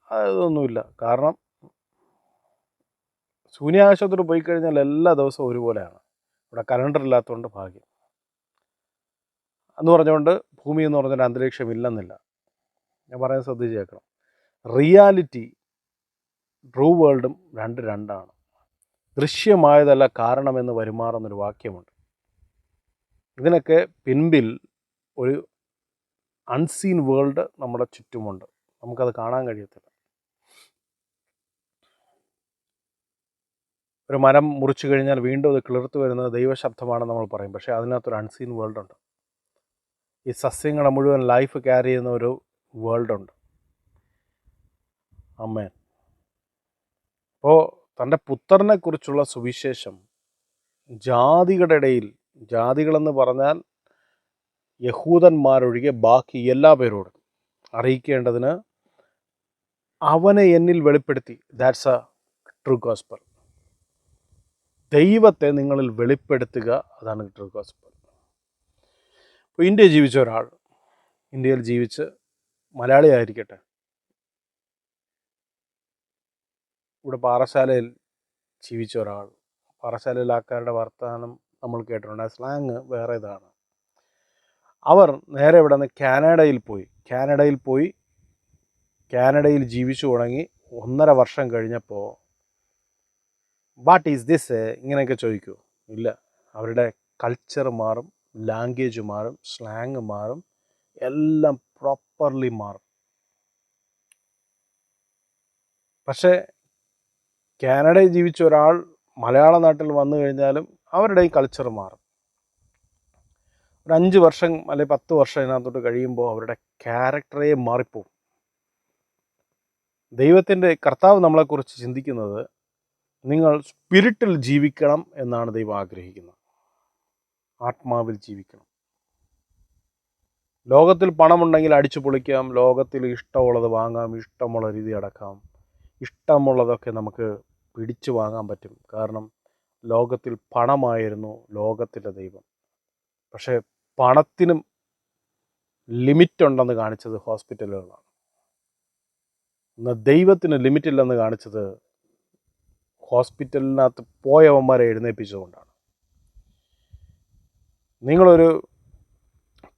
അതൊന്നുമില്ല. കാരണം ശൂന്യാകാശത്തോട്ട് പോയി കഴിഞ്ഞാൽ എല്ലാ ദിവസവും ഒരുപോലെയാണ്. ഇവിടെ കലണ്ടർ ഇല്ലാത്തതുകൊണ്ട് ഭാഗ്യം എന്ന് പറഞ്ഞുകൊണ്ട് ഭൂമി എന്ന് പറഞ്ഞൊരു അന്തരീക്ഷം ഇല്ലെന്നില്ല. ഞാൻ പറയുന്നത് ശ്രദ്ധിച്ച് കേൾക്കണം. റിയാലിറ്റി ട്രൂ വേൾഡും രണ്ടാണ്. ദൃശ്യമായതല്ല കാരണമെന്ന് വരുമാറുന്നൊരു വാക്യമുണ്ട്. ഇതിനൊക്കെ പിൻപിൽ ഒരു അൺസീൻ വേൾഡ് നമ്മുടെ ചുറ്റുമുണ്ട്. നമുക്കത് കാണാൻ കഴിയത്തില്ല. ഒരു മരം മുറിച്ചു കഴിഞ്ഞാൽ വീണ്ടും അത് കിളിർത്ത് വരുന്നത് ദൈവശബ്ദമാണെന്ന് നമ്മൾ പറയും. പക്ഷേ അതിനകത്തൊരു അൺസീൻ വേൾഡുണ്ട്. ഈ സസ്യങ്ങളെ മുഴുവൻ ലൈഫ് ക്യാരി ചെയ്യുന്ന ഒരു വേൾഡുണ്ട്. ആമേൻ. അപ്പോൾ തൻ്റെ പുത്രനെക്കുറിച്ചുള്ള സുവിശേഷം ജാതികളുടെ ഇടയിൽ, ജാതികളെന്ന് പറഞ്ഞാൽ യഹൂദന്മാരൊഴികെ ബാക്കി എല്ലാ പേരോടും അറിയിക്കേണ്ടതിന് അവനെ എന്നിൽ വെളിപ്പെടുത്തി. That's A true gospel. ദൈവത്തെ നിങ്ങളിൽ വെളിപ്പെടുത്തുക, അതാണ് ട്രൂ ഗോസ്പൽ. ഇപ്പോൾ ഇന്ത്യയിൽ ജീവിച്ച ഒരാൾ, ഇന്ത്യയിൽ ജീവിച്ച് മലയാളിയായിരിക്കട്ടെ, ഇവിടെ പാറശാലയിൽ ജീവിച്ച ഒരാൾ, പാറശാലയിൽ ആൾക്കാരുടെ വർത്തമാനം നമ്മൾ കേട്ടിട്ടുണ്ട്. ആ സ്ലാങ് വേറെ ഇതാണ്. അവർ നേരെ ഇവിടെ നിന്ന് കാനഡയിൽ ജീവിച്ചു തുടങ്ങി. 1.5 വർഷം കഴിഞ്ഞപ്പോൾ വാട്ട് ഈസ് ദിസ് ഇങ്ങനെയൊക്കെ ചോദിക്കൂ? ഇല്ല. അവരുടെ കൾച്ചർ മാറും, ലാംഗ്വേജ് മാറും, സ്ലാങ് മാറും, എല്ലാം പ്രോപ്പർലി മാറും. പക്ഷേ കാനഡയിൽ ജീവിച്ച ഒരാൾ മലയാള നാട്ടിൽ വന്നു കഴിഞ്ഞാലും അവരുടെ ഈ കൾച്ചർ മാറും. ഒരു 5 വർഷം അല്ലെങ്കിൽ 10 വർഷം ഇതിനകത്തോട്ട് കഴിയുമ്പോൾ അവരുടെ ക്യാരക്ടറേ മാറിപ്പോവും. ദൈവത്തിൻ്റെ കർത്താവ് നമ്മളെക്കുറിച്ച് ചിന്തിക്കുന്നത് നിങ്ങൾ സ്പിരിറ്റിൽ ജീവിക്കണം എന്നാണ് ദൈവം ആഗ്രഹിക്കുന്നത്. ആത്മാവിൽ ജീവിക്കണം. ലോകത്തിൽ പണമുണ്ടെങ്കിൽ അടിച്ചു പൊളിക്കാം, ലോകത്തിൽ ഇഷ്ടമുള്ളത് വാങ്ങാം, ഇഷ്ടമുള്ള രീതി അടക്കാം, ഇഷ്ടമുള്ളതൊക്കെ നമുക്ക് പിടിച്ചു വാങ്ങാൻ പറ്റും. കാരണം ലോകത്തിൽ പണമായിരുന്നു ലോകത്തിൻ്റെ ദൈവം. പക്ഷേ പണത്തിനും ലിമിറ്റുണ്ടെന്ന് കാണിച്ചത് ഹോസ്പിറ്റലുകളാണ്. എന്നാൽ ദൈവത്തിന് ലിമിറ്റില്ലെന്ന് കാണിച്ചത് ഹോസ്പിറ്റലിനകത്ത് പോയവന്മാരെ എഴുന്നേൽപ്പിച്ചുകൊണ്ടാണ്. നിങ്ങളൊരു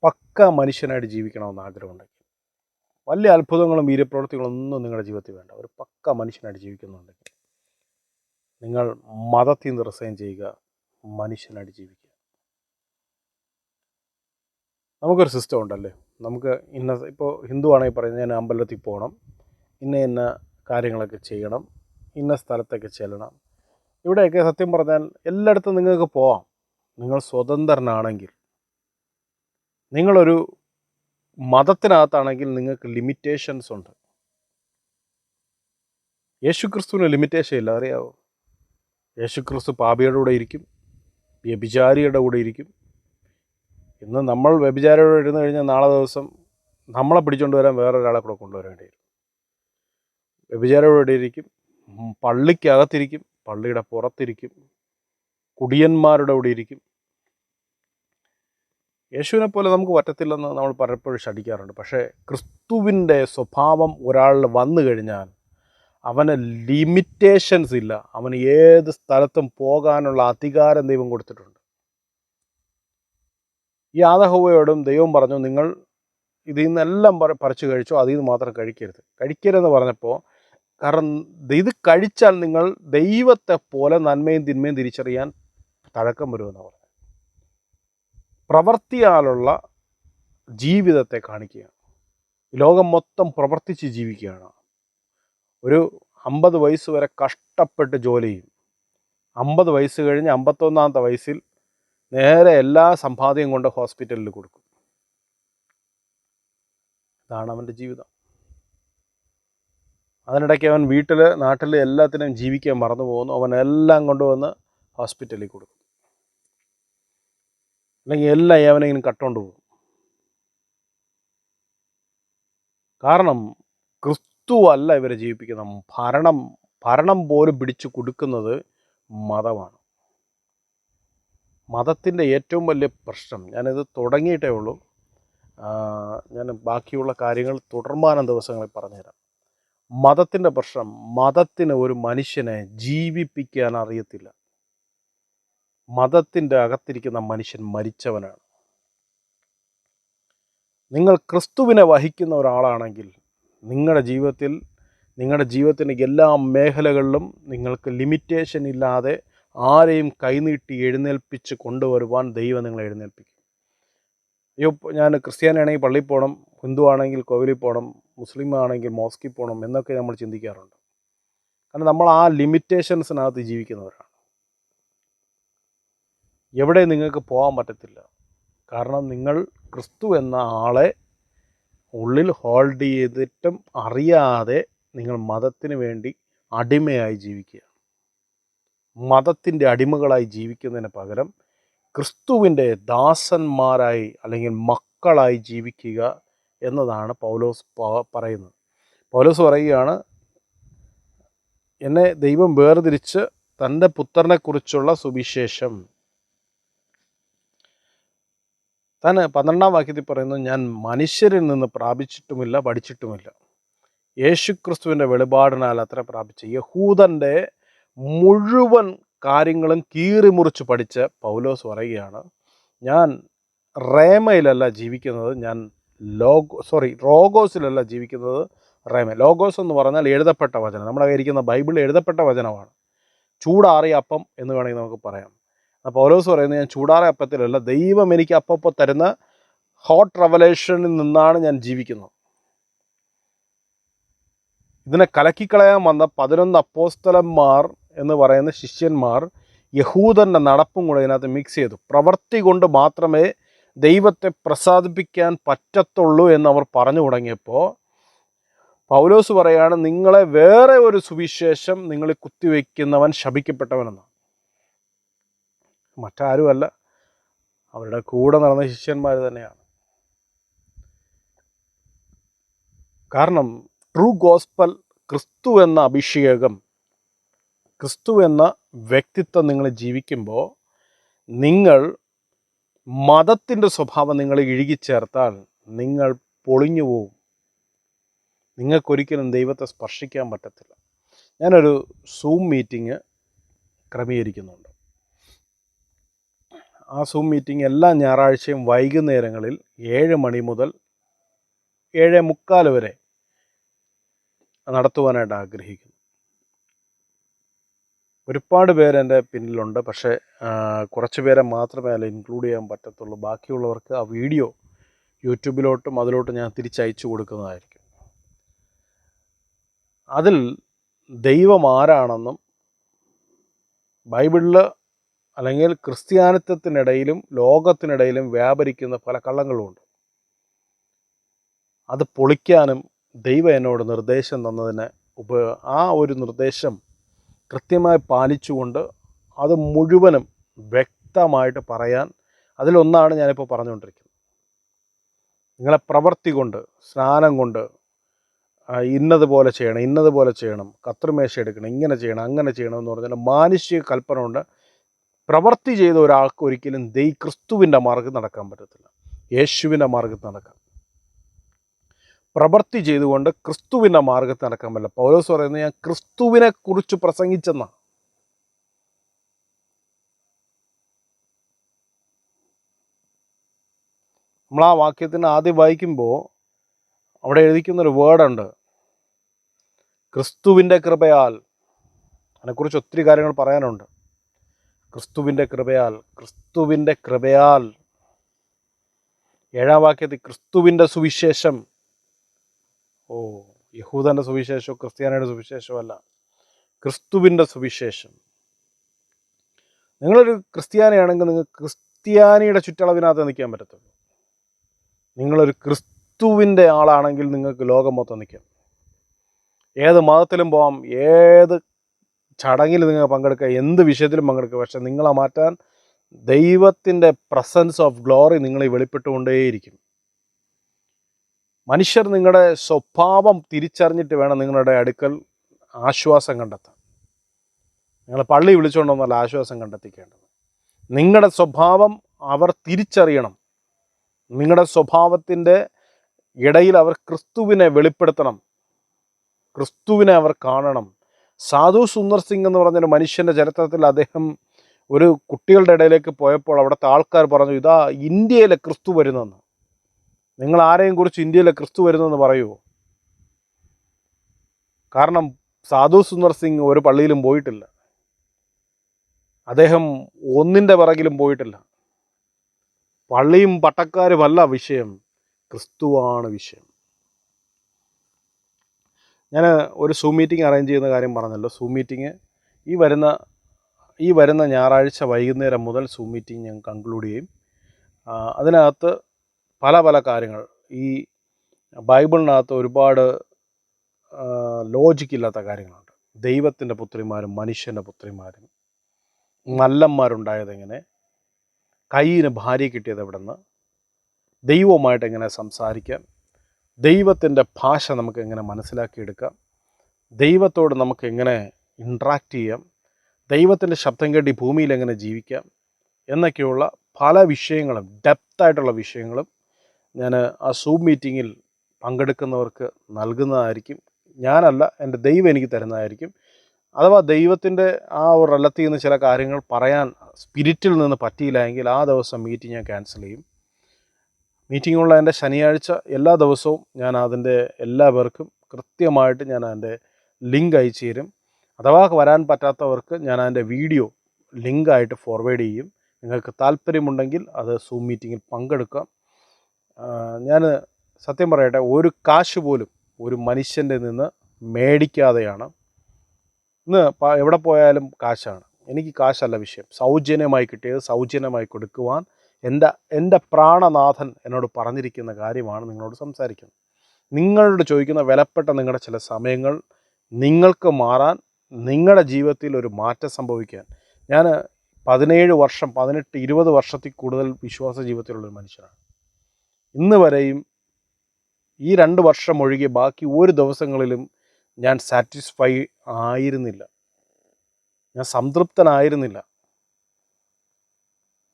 പക്ക മനുഷ്യനായിട്ട് ജീവിക്കണമെന്ന് ആഗ്രഹമുണ്ടെങ്കിൽ, വലിയ അത്ഭുതങ്ങളും വീര്യപ്രവൃത്തികളൊന്നും നിങ്ങളുടെ ജീവിതത്തിൽ വേണ്ട, ഒരു പക്ക മനുഷ്യനായിട്ട് ജീവിക്കുന്നുണ്ടെങ്കിൽ നിങ്ങൾ മതത്തിൽ നിന്ന് റിസൈൻ ചെയ്യുക, മനുഷ്യനായിട്ട് ജീവിക്കുക. നമുക്കൊരു സിസ്റ്റം ഉണ്ടല്ലേ. നമുക്ക് ഇപ്പോൾ ഹിന്ദു ആണെങ്കിൽ പറയുന്നത് ഞാൻ അമ്പലത്തിൽ പോകണം, ഇന്ന കാര്യങ്ങളൊക്കെ ചെയ്യണം, ഇന്ന സ്ഥലത്തേക്ക് ചെല്ലണം. ഇവിടെയൊക്കെ സത്യം പറഞ്ഞാൽ എല്ലായിടത്തും നിങ്ങൾക്ക് പോവാം. നിങ്ങൾ സ്വതന്ത്രനാണെങ്കിൽ. നിങ്ങളൊരു മതത്തിനകത്താണെങ്കിൽ നിങ്ങൾക്ക് ലിമിറ്റേഷൻസ് ഉണ്ട്. യേശുക്രിസ്തുവിന് ലിമിറ്റേഷൻ ഇല്ല, അറിയാവോ? യേശുക്രിസ്തു പാപിയുടെ കൂടെ ഇരിക്കും, വ്യഭിചാരിയുടെ കൂടെ ഇരിക്കും. ഇന്ന് നമ്മൾ വ്യഭിചാരിയോട് ഇരുന്ന് കഴിഞ്ഞാൽ നാളെ ദിവസം നമ്മളെ പിടിച്ചുകൊണ്ട് വരാൻ വേറൊരാളെ കൂടെ കൊണ്ടുവരേണ്ടി വരും. വ്യഭിചാരിയോടെ ഇരിക്കും, പള്ളിക്കകത്തിരിക്കും, പള്ളിയുടെ പുറത്തിരിക്കും, കുടിയന്മാരുടെ കൂടെ ഇരിക്കും. യേശുവിനെ പോലെ നമുക്ക് പറ്റത്തില്ലെന്ന് നമ്മൾ പലപ്പോഴും ശഠിക്കാറുണ്ട്. പക്ഷേ ക്രിസ്തുവിൻ്റെ സ്വഭാവം ഒരാളിൽ വന്നു കഴിഞ്ഞാൽ അവന് ലിമിറ്റേഷൻസ് ഇല്ല. അവന് ഏത് സ്ഥലത്തും പോകാനുള്ള അധികാരം ദൈവം കൊടുത്തിട്ടുണ്ട്. ഈ ആദഹവ്വയോടും ദൈവം പറഞ്ഞു, നിങ്ങൾ ഇതിൽ നിന്നെല്ലാം പറിച്ചു കഴിച്ചോ, അതിൽ നിന്ന് മാത്രം കഴിക്കരുതെന്ന് പറഞ്ഞപ്പോൾ, കാരണം ഇത് കഴിച്ചാൽ നിങ്ങൾ ദൈവത്തെ പോലെ നന്മയും തിന്മയും തിരിച്ചറിയാൻ തഴക്കം വരുമെന്ന് പറഞ്ഞു. പ്രവൃത്തിയാലുള്ള ജീവിതത്തെ കാണിക്കുകയാണ്. ലോകം മൊത്തം പ്രവർത്തിച്ച് ജീവിക്കുകയാണ്. ഒരു 50 വയസ്സ് വരെ കഷ്ടപ്പെട്ട് ജോലി ചെയ്യും. 50 വയസ്സ് കഴിഞ്ഞ് 51ാമത്തെ വയസ്സിൽ നേരെ എല്ലാ സമ്പാദ്യം കൊണ്ട് ഹോസ്പിറ്റലിൽ കൊടുക്കും. ഇതാണ് അവൻ്റെ ജീവിതം. അതിനിടയ്ക്ക് അവൻ വീട്ടിൽ നാട്ടിൽ എല്ലാത്തിനും ജീവിക്കാൻ മറന്നു പോകുന്നു. അവൻ എല്ലാം കൊണ്ടുവന്ന് ഹോസ്പിറ്റലിൽ കൊടുക്കും. അല്ലെങ്കിൽ എല്ലാം അവനെങ്കിലും കട്ടുകൊണ്ട് പോകും. കാരണം ക്രിസ്തു അല്ല ഇവരെ ജീവിപ്പിക്കുന്ന. ഭരണം പോലും പിടിച്ചു കൊടുക്കുന്നത് മതമാണ്. മതത്തിൻ്റെ ഏറ്റവും വലിയ പ്രശ്നം, ഞാനിത് തുടങ്ങിയിട്ടേ ഉള്ളൂ, ഞാൻ ബാക്കിയുള്ള കാര്യങ്ങൾ തുടർമാനം ദിവസങ്ങളിൽ പറഞ്ഞുതരാം. മതത്തിൻ്റെ പ്രശ്നം, മതത്തിന് ഒരു മനുഷ്യനെ ജീവിപ്പിക്കാൻ അറിയത്തില്ല. മതത്തിൻ്റെ അകത്തിരിക്കുന്ന മനുഷ്യൻ മരിച്ചവനാണ്. നിങ്ങൾ ക്രിസ്തുവിനെ വഹിക്കുന്ന ഒരാളാണെങ്കിൽ നിങ്ങളുടെ ജീവിതത്തിൻ്റെ എല്ലാ മേഖലകളിലും നിങ്ങൾക്ക് ലിമിറ്റേഷൻ ഇല്ലാതെ ആരെയും കൈനീട്ടി എഴുന്നേൽപ്പിച്ച് കൊണ്ടുവരുവാൻ ദൈവം നിങ്ങളെ എഴുന്നേൽപ്പിക്കും. അയ്യോ, ഞാൻ ക്രിസ്ത്യാനിയാണെങ്കിൽ പള്ളിയിൽ പോകണം, ഹിന്ദു ആണെങ്കിൽ കോവിലിൽ പോകണം, മുസ്ലിം ആണെങ്കിൽ മോസ്കിൽ പോകണം എന്നൊക്കെ നമ്മൾ ചിന്തിക്കാറുണ്ട്. കാരണം നമ്മൾ ആ ലിമിറ്റേഷൻസിനകത്ത് ജീവിക്കുന്നവരാണ്. എവിടെ നിങ്ങൾക്ക് പോകാൻ പറ്റത്തില്ല. കാരണം നിങ്ങൾ ക്രിസ്തു എന്ന ആളെ ഉള്ളിൽ ഹോൾഡ് ചെയ്തിട്ടും അറിയാതെ നിങ്ങൾ മതത്തിന് വേണ്ടി അടിമയായി ജീവിക്കുക. മതത്തിൻ്റെ അടിമകളായി ജീവിക്കുന്നതിന് പകരം ക്രിസ്തുവിൻ്റെ ദാസന്മാരായി അല്ലെങ്കിൽ മക്കളായി ജീവിക്കുക എന്നതാണ് പൗലോസ് പറയുന്നത്. പൗലോസ് പറയുകയാണ്, എന്നെ ദൈവം വേർതിരിച്ച് തൻ്റെ പുത്രനെക്കുറിച്ചുള്ള സുവിശേഷം, താൻ 12ാം വാക്യത്തിൽ പറയുന്നു, ഞാൻ മനുഷ്യരിൽ നിന്ന് പ്രാപിച്ചിട്ടുമില്ല, പഠിച്ചിട്ടുമില്ല, യേശുക്രിസ്തുവിൻ്റെ വെളിപാടിനാൽ അത്ര പ്രാപിച്ച യഹൂദൻ്റെ മുഴുവൻ കാര്യങ്ങളും കീറിമുറിച്ച് പഠിച്ച് പൗലോസ് പറയുകയാണ്, ഞാൻ റേമയിലല്ല ജീവിക്കുന്നത്, ഞാൻ ലോഗോസിലല്ല ജീവിക്കുന്നത്, റേമ. ലോഗോസ് എന്ന് പറഞ്ഞാൽ എഴുതപ്പെട്ട വചനം. നമ്മുടെ ഇരിക്കുന്ന ബൈബിളിൽ എഴുതപ്പെട്ട വചനമാണ്. ചൂടാറിയ അപ്പം എന്ന് വേണമെങ്കിൽ നമുക്ക് പറയാം. പൗലോസ് പറയുന്നത്, ഞാൻ ചൂടാറിയ അപ്പത്തിലല്ല, ദൈവം എനിക്ക് അപ്പോൾ തരുന്ന ഹോട്ട് റെവലേഷനിൽ നിന്നാണ് ഞാൻ ജീവിക്കുന്നത്. ഇതിനെ കലക്കിക്കളയാൻ വന്ന 11 അപ്പോസ്തലന്മാർ എന്ന് പറയുന്ന ശിഷ്യന്മാർ യഹൂദൻ്റെ നടപ്പും കൂടെ ഇതിനകത്ത് മിക്സ് ചെയ്തു. പ്രവൃത്തി കൊണ്ട് മാത്രമേ ദൈവത്തെ പ്രസാദിപ്പിക്കാൻ പറ്റത്തുള്ളൂ എന്നവർ പറഞ്ഞു തുടങ്ങിയപ്പോൾ പൗലോസ് പറയാണ്, നിങ്ങളെ വേറെ ഒരു സുവിശേഷം നിങ്ങൾ കുത്തിവെക്കുന്നവൻ ശപിക്കപ്പെട്ടവനെന്നാണ്. മറ്റാരുമല്ല, അവരുടെ കൂടെ നടന്ന ശിഷ്യന്മാർ തന്നെയാണ്. കാരണം ട്രൂ ഗോസ്പൽ, ക്രിസ്തു എന്ന അഭിഷേകം, ക്രിസ്തു എന്ന വ്യക്തിത്വം നിങ്ങൾ ജീവിക്കുമ്പോൾ നിങ്ങൾ മതത്തിൻ്റെ സ്വഭാവം നിങ്ങൾ ഇഴുകിച്ചേർത്താൽ നിങ്ങൾ പൊളിഞ്ഞു പോവും. നിങ്ങൾക്കൊരിക്കലും ദൈവത്തെ സ്പർശിക്കാൻ പറ്റത്തില്ല. ഞാനൊരു സൂം മീറ്റിംഗ് ക്രമീകരിക്കുന്നുണ്ട്. ആ സൂം മീറ്റിംഗ് എല്ലാ ഞായറാഴ്ചയും വൈകുന്നേരങ്ങളിൽ 7 മണി മുതൽ 7:45 വരെ നടത്തുവാനായിട്ട് ആഗ്രഹിക്കുന്നു. ഒരുപാട് പേര് എൻ്റെ പിന്നിലുണ്ട്. പക്ഷേ കുറച്ച് പേരെ മാത്രമേ അതിൽ ഇൻക്ലൂഡ് ചെയ്യാൻ പറ്റത്തുള്ളൂ. ബാക്കിയുള്ളവർക്ക് ആ വീഡിയോ യൂട്യൂബിലോട്ടും അതിലോട്ടും ഞാൻ തിരിച്ചയച്ചു കൊടുക്കുന്നതായിരിക്കും. അതിൽ ദൈവം ആരാണെന്നും ബൈബിളിൽ അല്ലെങ്കിൽ ക്രിസ്ത്യാനിത്വത്തിനിടയിലും ലോകത്തിനിടയിലും വ്യാപരിക്കുന്ന പല കള്ളങ്ങളുമുണ്ട്. അത് പൊളിക്കാനും ദൈവം എന്നോട് നിർദ്ദേശം തന്നതിന് ആ ഒരു നിർദ്ദേശം കൃത്യമായി പാലിച്ചുകൊണ്ട് അത് മുഴുവനും വ്യക്തമായിട്ട് പറയാൻ, അതിലൊന്നാണ് ഞാനിപ്പോൾ പറഞ്ഞുകൊണ്ടിരിക്കുന്നത്. നിങ്ങളെ പ്രവൃത്തി കൊണ്ട്, സ്നാനം കൊണ്ട്, ഇന്നതുപോലെ ചെയ്യണം, ഇന്നതുപോലെ ചെയ്യണം, കത്രിമേശ എടുക്കണം, ഇങ്ങനെ ചെയ്യണം, അങ്ങനെ ചെയ്യണം എന്ന് പറഞ്ഞാൽ മാനുഷിക കൽപ്പന കൊണ്ട് പ്രവൃത്തി ചെയ്ത ഒരാൾക്ക് ഒരിക്കലും ക്രിസ്തുവിൻ്റെ മാർഗ്ഗം നടക്കാൻ പറ്റത്തില്ല. യേശുവിൻ്റെ മാർഗ്ഗത്തിൽ നടക്കാം. പ്രവൃത്തി ചെയ്തുകൊണ്ട് ക്രിസ്തുവിൻ്റെ മാർഗ്ഗത്തിൽ നടക്കാൻ പറ്റില്ല. പൗലോസ് പറയുന്നത് ഞാൻ ക്രിസ്തുവിനെ കുറിച്ച് പ്രസംഗിച്ചെന്നാണ്. നമ്മൾ ആ വാക്യത്തിന് ആദ്യം വായിക്കുമ്പോൾ അവിടെ എഴുതിക്കുന്നൊരു വേർഡുണ്ട്, ക്രിസ്തുവിൻ്റെ കൃപയാൽ. അതിനെക്കുറിച്ച് ഒത്തിരി കാര്യങ്ങൾ പറയാനുണ്ട്. ക്രിസ്തുവിൻ്റെ കൃപയാൽ, ക്രിസ്തുവിൻ്റെ കൃപയാൽ. 7-ാം വാക്യത്തിൽ ക്രിസ്തുവിൻ്റെ സുവിശേഷം. യഹൂദൻ്റെ സുവിശേഷമോ ക്രിസ്ത്യാനിയുടെ സുവിശേഷമല്ല, ക്രിസ്തുവിൻ്റെ സുവിശേഷം. നിങ്ങളൊരു ക്രിസ്ത്യാനിയാണെങ്കിൽ നിങ്ങൾക്ക് ക്രിസ്ത്യാനിയുടെ ചുറ്റളവിനകത്ത് നിൽക്കാൻ പറ്റത്തുള്ളൂ. നിങ്ങളൊരു ക്രിസ്തുവിൻ്റെ ആളാണെങ്കിൽ നിങ്ങൾക്ക് ലോകം മൊത്തം നിൽക്കാം. ഏത് മതത്തിലും പോകാം, ഏത് ചടങ്ങിൽ നിങ്ങൾ പങ്കെടുക്കുക, എന്ത് വിഷയത്തിലും പങ്കെടുക്കുക. പക്ഷെ നിങ്ങളെ മാറ്റാൻ ദൈവത്തിൻ്റെ പ്രസൻസ് ഓഫ് ഗ്ലോറി നിങ്ങളെ വെളിപ്പെട്ടുകൊണ്ടേയിരിക്കും. മനുഷ്യർ നിങ്ങളുടെ സ്വഭാവം തിരിച്ചറിഞ്ഞിട്ട് വേണം നിങ്ങളുടെ അടുക്കൽ ആശ്വാസം കണ്ടെത്താൻ. നിങ്ങൾ പള്ളി വിളിച്ചുകൊണ്ടൊന്നല്ല ആശ്വാസം കണ്ടെത്തിക്കേണ്ടത്. നിങ്ങളുടെ സ്വഭാവം അവർ തിരിച്ചറിയണം. നിങ്ങളുടെ സ്വഭാവത്തിൻ്റെ ഇടയിൽ അവർ ക്രിസ്തുവിനെ വെളിപ്പെടുത്തണം, ക്രിസ്തുവിനെ അവർ കാണണം. സാധു സുന്ദർ സിംഗ് എന്ന് പറഞ്ഞൊരു മനുഷ്യൻ്റെ ചരിത്രത്തിൽ അദ്ദേഹം ഒരു കുട്ടികളുടെ ഇടയിലേക്ക് പോയപ്പോൾ അവിടുത്തെ ആൾക്കാർ പറഞ്ഞു, ഇതാ ഇന്ത്യയിലെ ക്രിസ്തു വരുന്നെന്ന്. നിങ്ങൾ ആരെയും കുറിച്ച് ഇന്ത്യയിലെ ക്രിസ്തു വരുന്നെന്ന് പറയുമോ? കാരണം സാധു സുന്ദർ സിംഗ് ഒരു പള്ളിയിലും പോയിട്ടില്ല, അദ്ദേഹം ഒന്നിൻ്റെ പിറകിലും പോയിട്ടില്ല. പള്ളിയും പട്ടക്കാരുമല്ല വിഷയം, ക്രിസ്തുവാണ് വിഷയം. ഞാൻ ഒരു സൂം മീറ്റിംഗ് അറേഞ്ച് ചെയ്യുന്ന കാര്യം പറഞ്ഞല്ലോ. സൂം മീറ്റിംഗ് ഈ വരുന്ന ഞായറാഴ്ച വൈകുന്നേരം മുതൽ സൂം മീറ്റിംഗ് ഞാൻ കൺക്ലൂഡ് ചെയ്യും. അതിനകത്ത് പല പല കാര്യങ്ങൾ, ഈ ബൈബിളിനകത്ത് ഒരുപാട് ലോജിക്കില്ലാത്ത കാര്യങ്ങളുണ്ട്. ദൈവത്തിൻ്റെ പുത്രിമാരും മനുഷ്യൻ്റെ പുത്രിമാരും, മല്ലന്മാരുണ്ടായതെങ്ങനെ, കയ്യിന് ഭാര്യ കിട്ടിയത് എവിടെ നിന്ന്, ദൈവവുമായിട്ട് എങ്ങനെ സംസാരിക്കാം, ദൈവത്തിൻ്റെ ഭാഷ നമുക്ക് എങ്ങനെ മനസ്സിലാക്കിയെടുക്കാം, ദൈവത്തോട് നമുക്ക് എങ്ങനെ ഇൻട്രാക്റ്റ് ചെയ്യാം, ദൈവത്തിൻ്റെ ശബ്ദം കേട്ട് ഈ ഭൂമിയിൽ എങ്ങനെ ജീവിക്കാം എന്നൊക്കെയുള്ള പല വിഷയങ്ങളും, ഡെപ്തായിട്ടുള്ള വിഷയങ്ങളും ഞാൻ ആ സൂം മീറ്റിങ്ങിൽ പങ്കെടുക്കുന്നവർക്ക് നൽകുന്നതായിരിക്കും. ഞാനല്ല, എൻ്റെ ദൈവം എനിക്ക് തരുന്നതായിരിക്കും. അഥവാ ദൈവത്തിൻ്റെ ആ ഒരു റലത്തിൽ നിന്ന് ചില കാര്യങ്ങൾ പറയാൻ സ്പിരിറ്റിൽ നിന്ന് പറ്റിയില്ല എങ്കിൽ ആ ദിവസം മീറ്റിംഗ് ഞാൻ ക്യാൻസൽ ചെയ്യും. മീറ്റിങ്ങുള്ള എൻ്റെ ശനിയാഴ്ച എല്ലാ ദിവസവും ഞാൻ അതിൻ്റെ എല്ലാവർക്കും കൃത്യമായിട്ട് ഞാൻ അതിൻ്റെ ലിങ്ക് അയച്ചു തരും. അഥവാ വരാൻ പറ്റാത്തവർക്ക് ഞാൻ അതിൻ്റെ വീഡിയോ ലിങ്കായിട്ട് ഫോർവേഡ് ചെയ്യും. നിങ്ങൾക്ക് താല്പര്യമുണ്ടെങ്കിൽ അത് സൂം മീറ്റിങ്ങിൽ പങ്കെടുക്കാം. ഞാൻ സത്യം പറയട്ടെ, ഒരു കാശ് പോലും ഒരു മനുഷ്യൻ്റെ നിന്ന് മേടിക്കാതെയാണ്. ഇന്ന് എവിടെ പോയാലും കാശാണ്. എനിക്ക് കാശല്ല വിഷയം, സൗജന്യമായി കിട്ടിയത് സൗജന്യമായി കൊടുക്കുവാൻ എൻ്റെ പ്രാണനാഥൻ എന്നോട് പറഞ്ഞിരിക്കുന്ന കാര്യമാണ് നിങ്ങളോട് സംസാരിക്കുന്നത്. നിങ്ങളോട് ചോദിക്കുന്ന വിലപ്പെട്ട നിങ്ങളുടെ ചില സമയങ്ങൾ നിങ്ങൾക്ക് മാറാൻ, നിങ്ങളുടെ ജീവിതത്തിൽ ഒരു മാറ്റം സംഭവിക്കാൻ. ഞാൻ 17 വർഷം 18 20 വർഷത്തിൽ കൂടുതൽ വിശ്വാസ ജീവിതത്തിലുള്ളൊരു മനുഷ്യനാണ്. ഇന്ന് വരെയും ഈ 2 വർഷം ഒഴികെ ബാക്കി ഒരു ദിവസങ്ങളിലും ഞാൻ സാറ്റിസ്ഫൈ ആയിരുന്നില്ല, ഞാൻ സംതൃപ്തനായിരുന്നില്ല.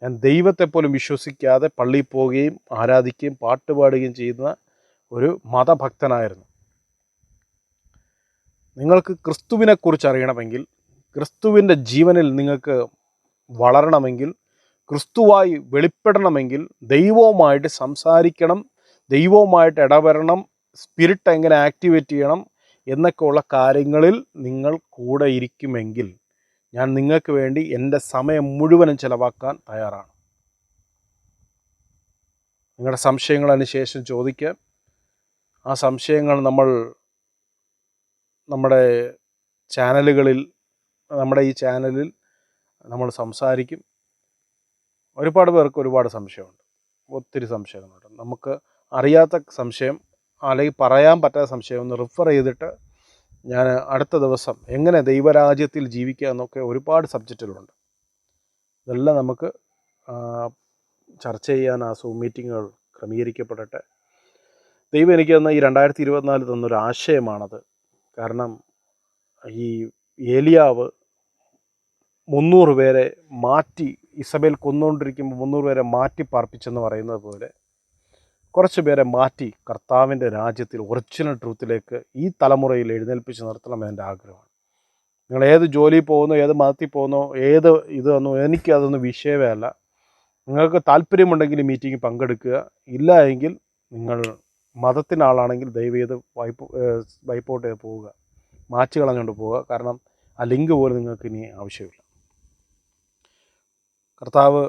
ഞാൻ ദൈവത്തെപ്പോലും വിശ്വസിക്കാതെ പള്ളിയിൽ പോവുകയും ആരാധിക്കുകയും പാട്ടുപാടുകയും ചെയ്യുന്ന ഒരു മതഭക്തനായിരുന്നു. നിങ്ങൾക്ക് ക്രിസ്തുവിനെക്കുറിച്ച് അറിയണമെങ്കിൽ, ക്രിസ്തുവിൻ്റെ ജീവനിൽ നിങ്ങൾക്ക് വളരണമെങ്കിൽ, ക്രിസ്തുവായി വെളിപ്പെടണമെങ്കിൽ ദൈവവുമായിട്ട് സംസാരിക്കണം, ദൈവവുമായിട്ട് ഇടപെടണം, സ്പിരിറ്റ് എങ്ങനെ ആക്ടിവേറ്റ് ചെയ്യണം എന്നൊക്കെയുള്ള കാര്യങ്ങളിൽ നിങ്ങൾ കൂടെ ഇരിക്കുമെങ്കിൽ ഞാൻ നിങ്ങൾക്ക് വേണ്ടി എൻ്റെ സമയം മുഴുവനും ചിലവാക്കാൻ തയ്യാറാണ്. നിങ്ങളുടെ സംശയങ്ങൾ അതിന് ശേഷം ചോദിക്കാം. ആ സംശയങ്ങൾ നമ്മൾ നമ്മുടെ ചാനലുകളിൽ, നമ്മുടെ ഈ ചാനലിൽ നമ്മൾ സംസാരിക്കും. ഒരുപാട് പേർക്ക് ഒരുപാട് സംശയമുണ്ട്, ഒത്തിരി സംശയങ്ങളുണ്ട്. നമുക്ക് അറിയാത്ത സംശയം അല്ലെങ്കിൽ പറയാൻ പറ്റാത്ത സംശയം ഒന്ന് റിഫർ ചെയ്തിട്ട് ഞാൻ അടുത്ത ദിവസം എങ്ങനെ ദൈവരാജ്യത്തിൽ ജീവിക്കുക എന്നൊക്കെ ഒരുപാട് സബ്ജക്റ്റുകളുണ്ട്. ഇതെല്ലാം നമുക്ക് ചർച്ച ചെയ്യാൻ ആ സൂം മീറ്റിങ്ങുകൾ ക്രമീകരിക്കപ്പെടട്ടെ. ദൈവം എനിക്ക് തന്ന ഈ 2024 തന്നൊരു ആശയമാണത്. കാരണം ഈ ഏലിയാവ് 300 പേരെ മാറ്റി, ഇസബേൽ കൊന്നുകൊണ്ടിരിക്കുമ്പോൾ 300 പേരെ മാറ്റി പാർപ്പിച്ചെന്ന് പറയുന്നത് പോലെ കുറച്ച് പേരെ മാറ്റി കർത്താവിൻ്റെ രാജ്യത്തിൽ ഒറിജിനൽ ട്രൂത്തിലേക്ക് ഈ തലമുറയിൽ എഴുന്നേൽപ്പിച്ച് നിർത്തണം എൻ്റെ ആഗ്രഹമാണ്. നിങ്ങൾ ഏത് ജോലിയിൽ പോകുന്നോ, ഏത് മതത്തിൽ പോകുന്നോ, ഏത് ഇതൊന്നും എനിക്കതൊന്നും വിഷയമേ അല്ല. നിങ്ങൾക്ക് താല്പര്യമുണ്ടെങ്കിൽ ഈ മീറ്റിംഗ് പങ്കെടുക്കുക. ഇല്ല എങ്കിൽ നിങ്ങൾ മതത്തിൻ്റെ ആളാണെങ്കിൽ ദയവ് ചെയ്ത് വൈപ്പൗട്ട് ചെയ്ത് പോവുക, മാച്ച് കളഞ്ഞുകൊണ്ട് പോവുക. കാരണം ആ ലിങ്ക് പോലും നിങ്ങൾക്ക് ഇനി ആവശ്യമില്ല. കർത്താവ്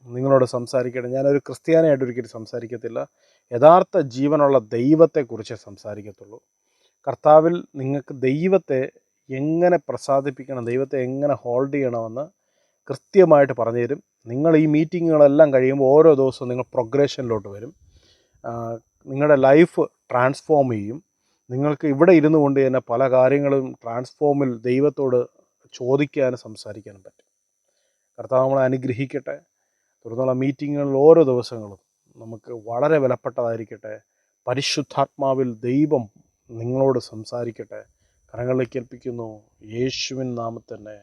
നിങ്ങളോട് സംസാരിക്കട്ടെ. ഞാനൊരു ക്രിസ്ത്യാനിയായിട്ട് ഒരിക്കലും സംസാരിക്കത്തില്ല, യഥാർത്ഥ ജീവനുള്ള ദൈവത്തെക്കുറിച്ച് സംസാരിക്കത്തുള്ളൂ. കർത്താവിൽ നിങ്ങൾക്ക് ദൈവത്തെ എങ്ങനെ പ്രസാദിപ്പിക്കണം, ദൈവത്തെ എങ്ങനെ ഹോൾഡ് ചെയ്യണമെന്ന് കൃത്യമായിട്ട് പറഞ്ഞു തരും. നിങ്ങൾ ഈ മീറ്റിങ്ങുകളെല്ലാം കഴിയുമ്പോൾ ഓരോ ദിവസവും നിങ്ങൾ പ്രോഗ്രഷനിലോട്ട് വരും. നിങ്ങളുടെ ലൈഫ് ട്രാൻസ്ഫോം ചെയ്യും. നിങ്ങൾക്ക് ഇവിടെ ഇരുന്നു കൊണ്ട് തന്നെ പല കാര്യങ്ങളും ട്രാൻസ്ഫോമിൽ ദൈവത്തോട് ചോദിക്കാനും സംസാരിക്കാനും പറ്റും. കർത്താവ് നമ്മളെ അനുഗ്രഹിക്കട്ടെ. തുടർന്നുള്ള മീറ്റിങ്ങുകളിൽ ഓരോ ദിവസങ്ങളും നമുക്ക് വളരെ വിലപ്പെട്ടതായിരിക്കട്ടെ. പരിശുദ്ധാത്മാവിൽ ദൈവം നിങ്ങളോട് സംസാരിക്കട്ടെ. കരങ്ങളിലേക്ക് ഏൽപ്പിക്കുന്നു, യേശുവിൻ നാമത്തിൽ തന്നെ.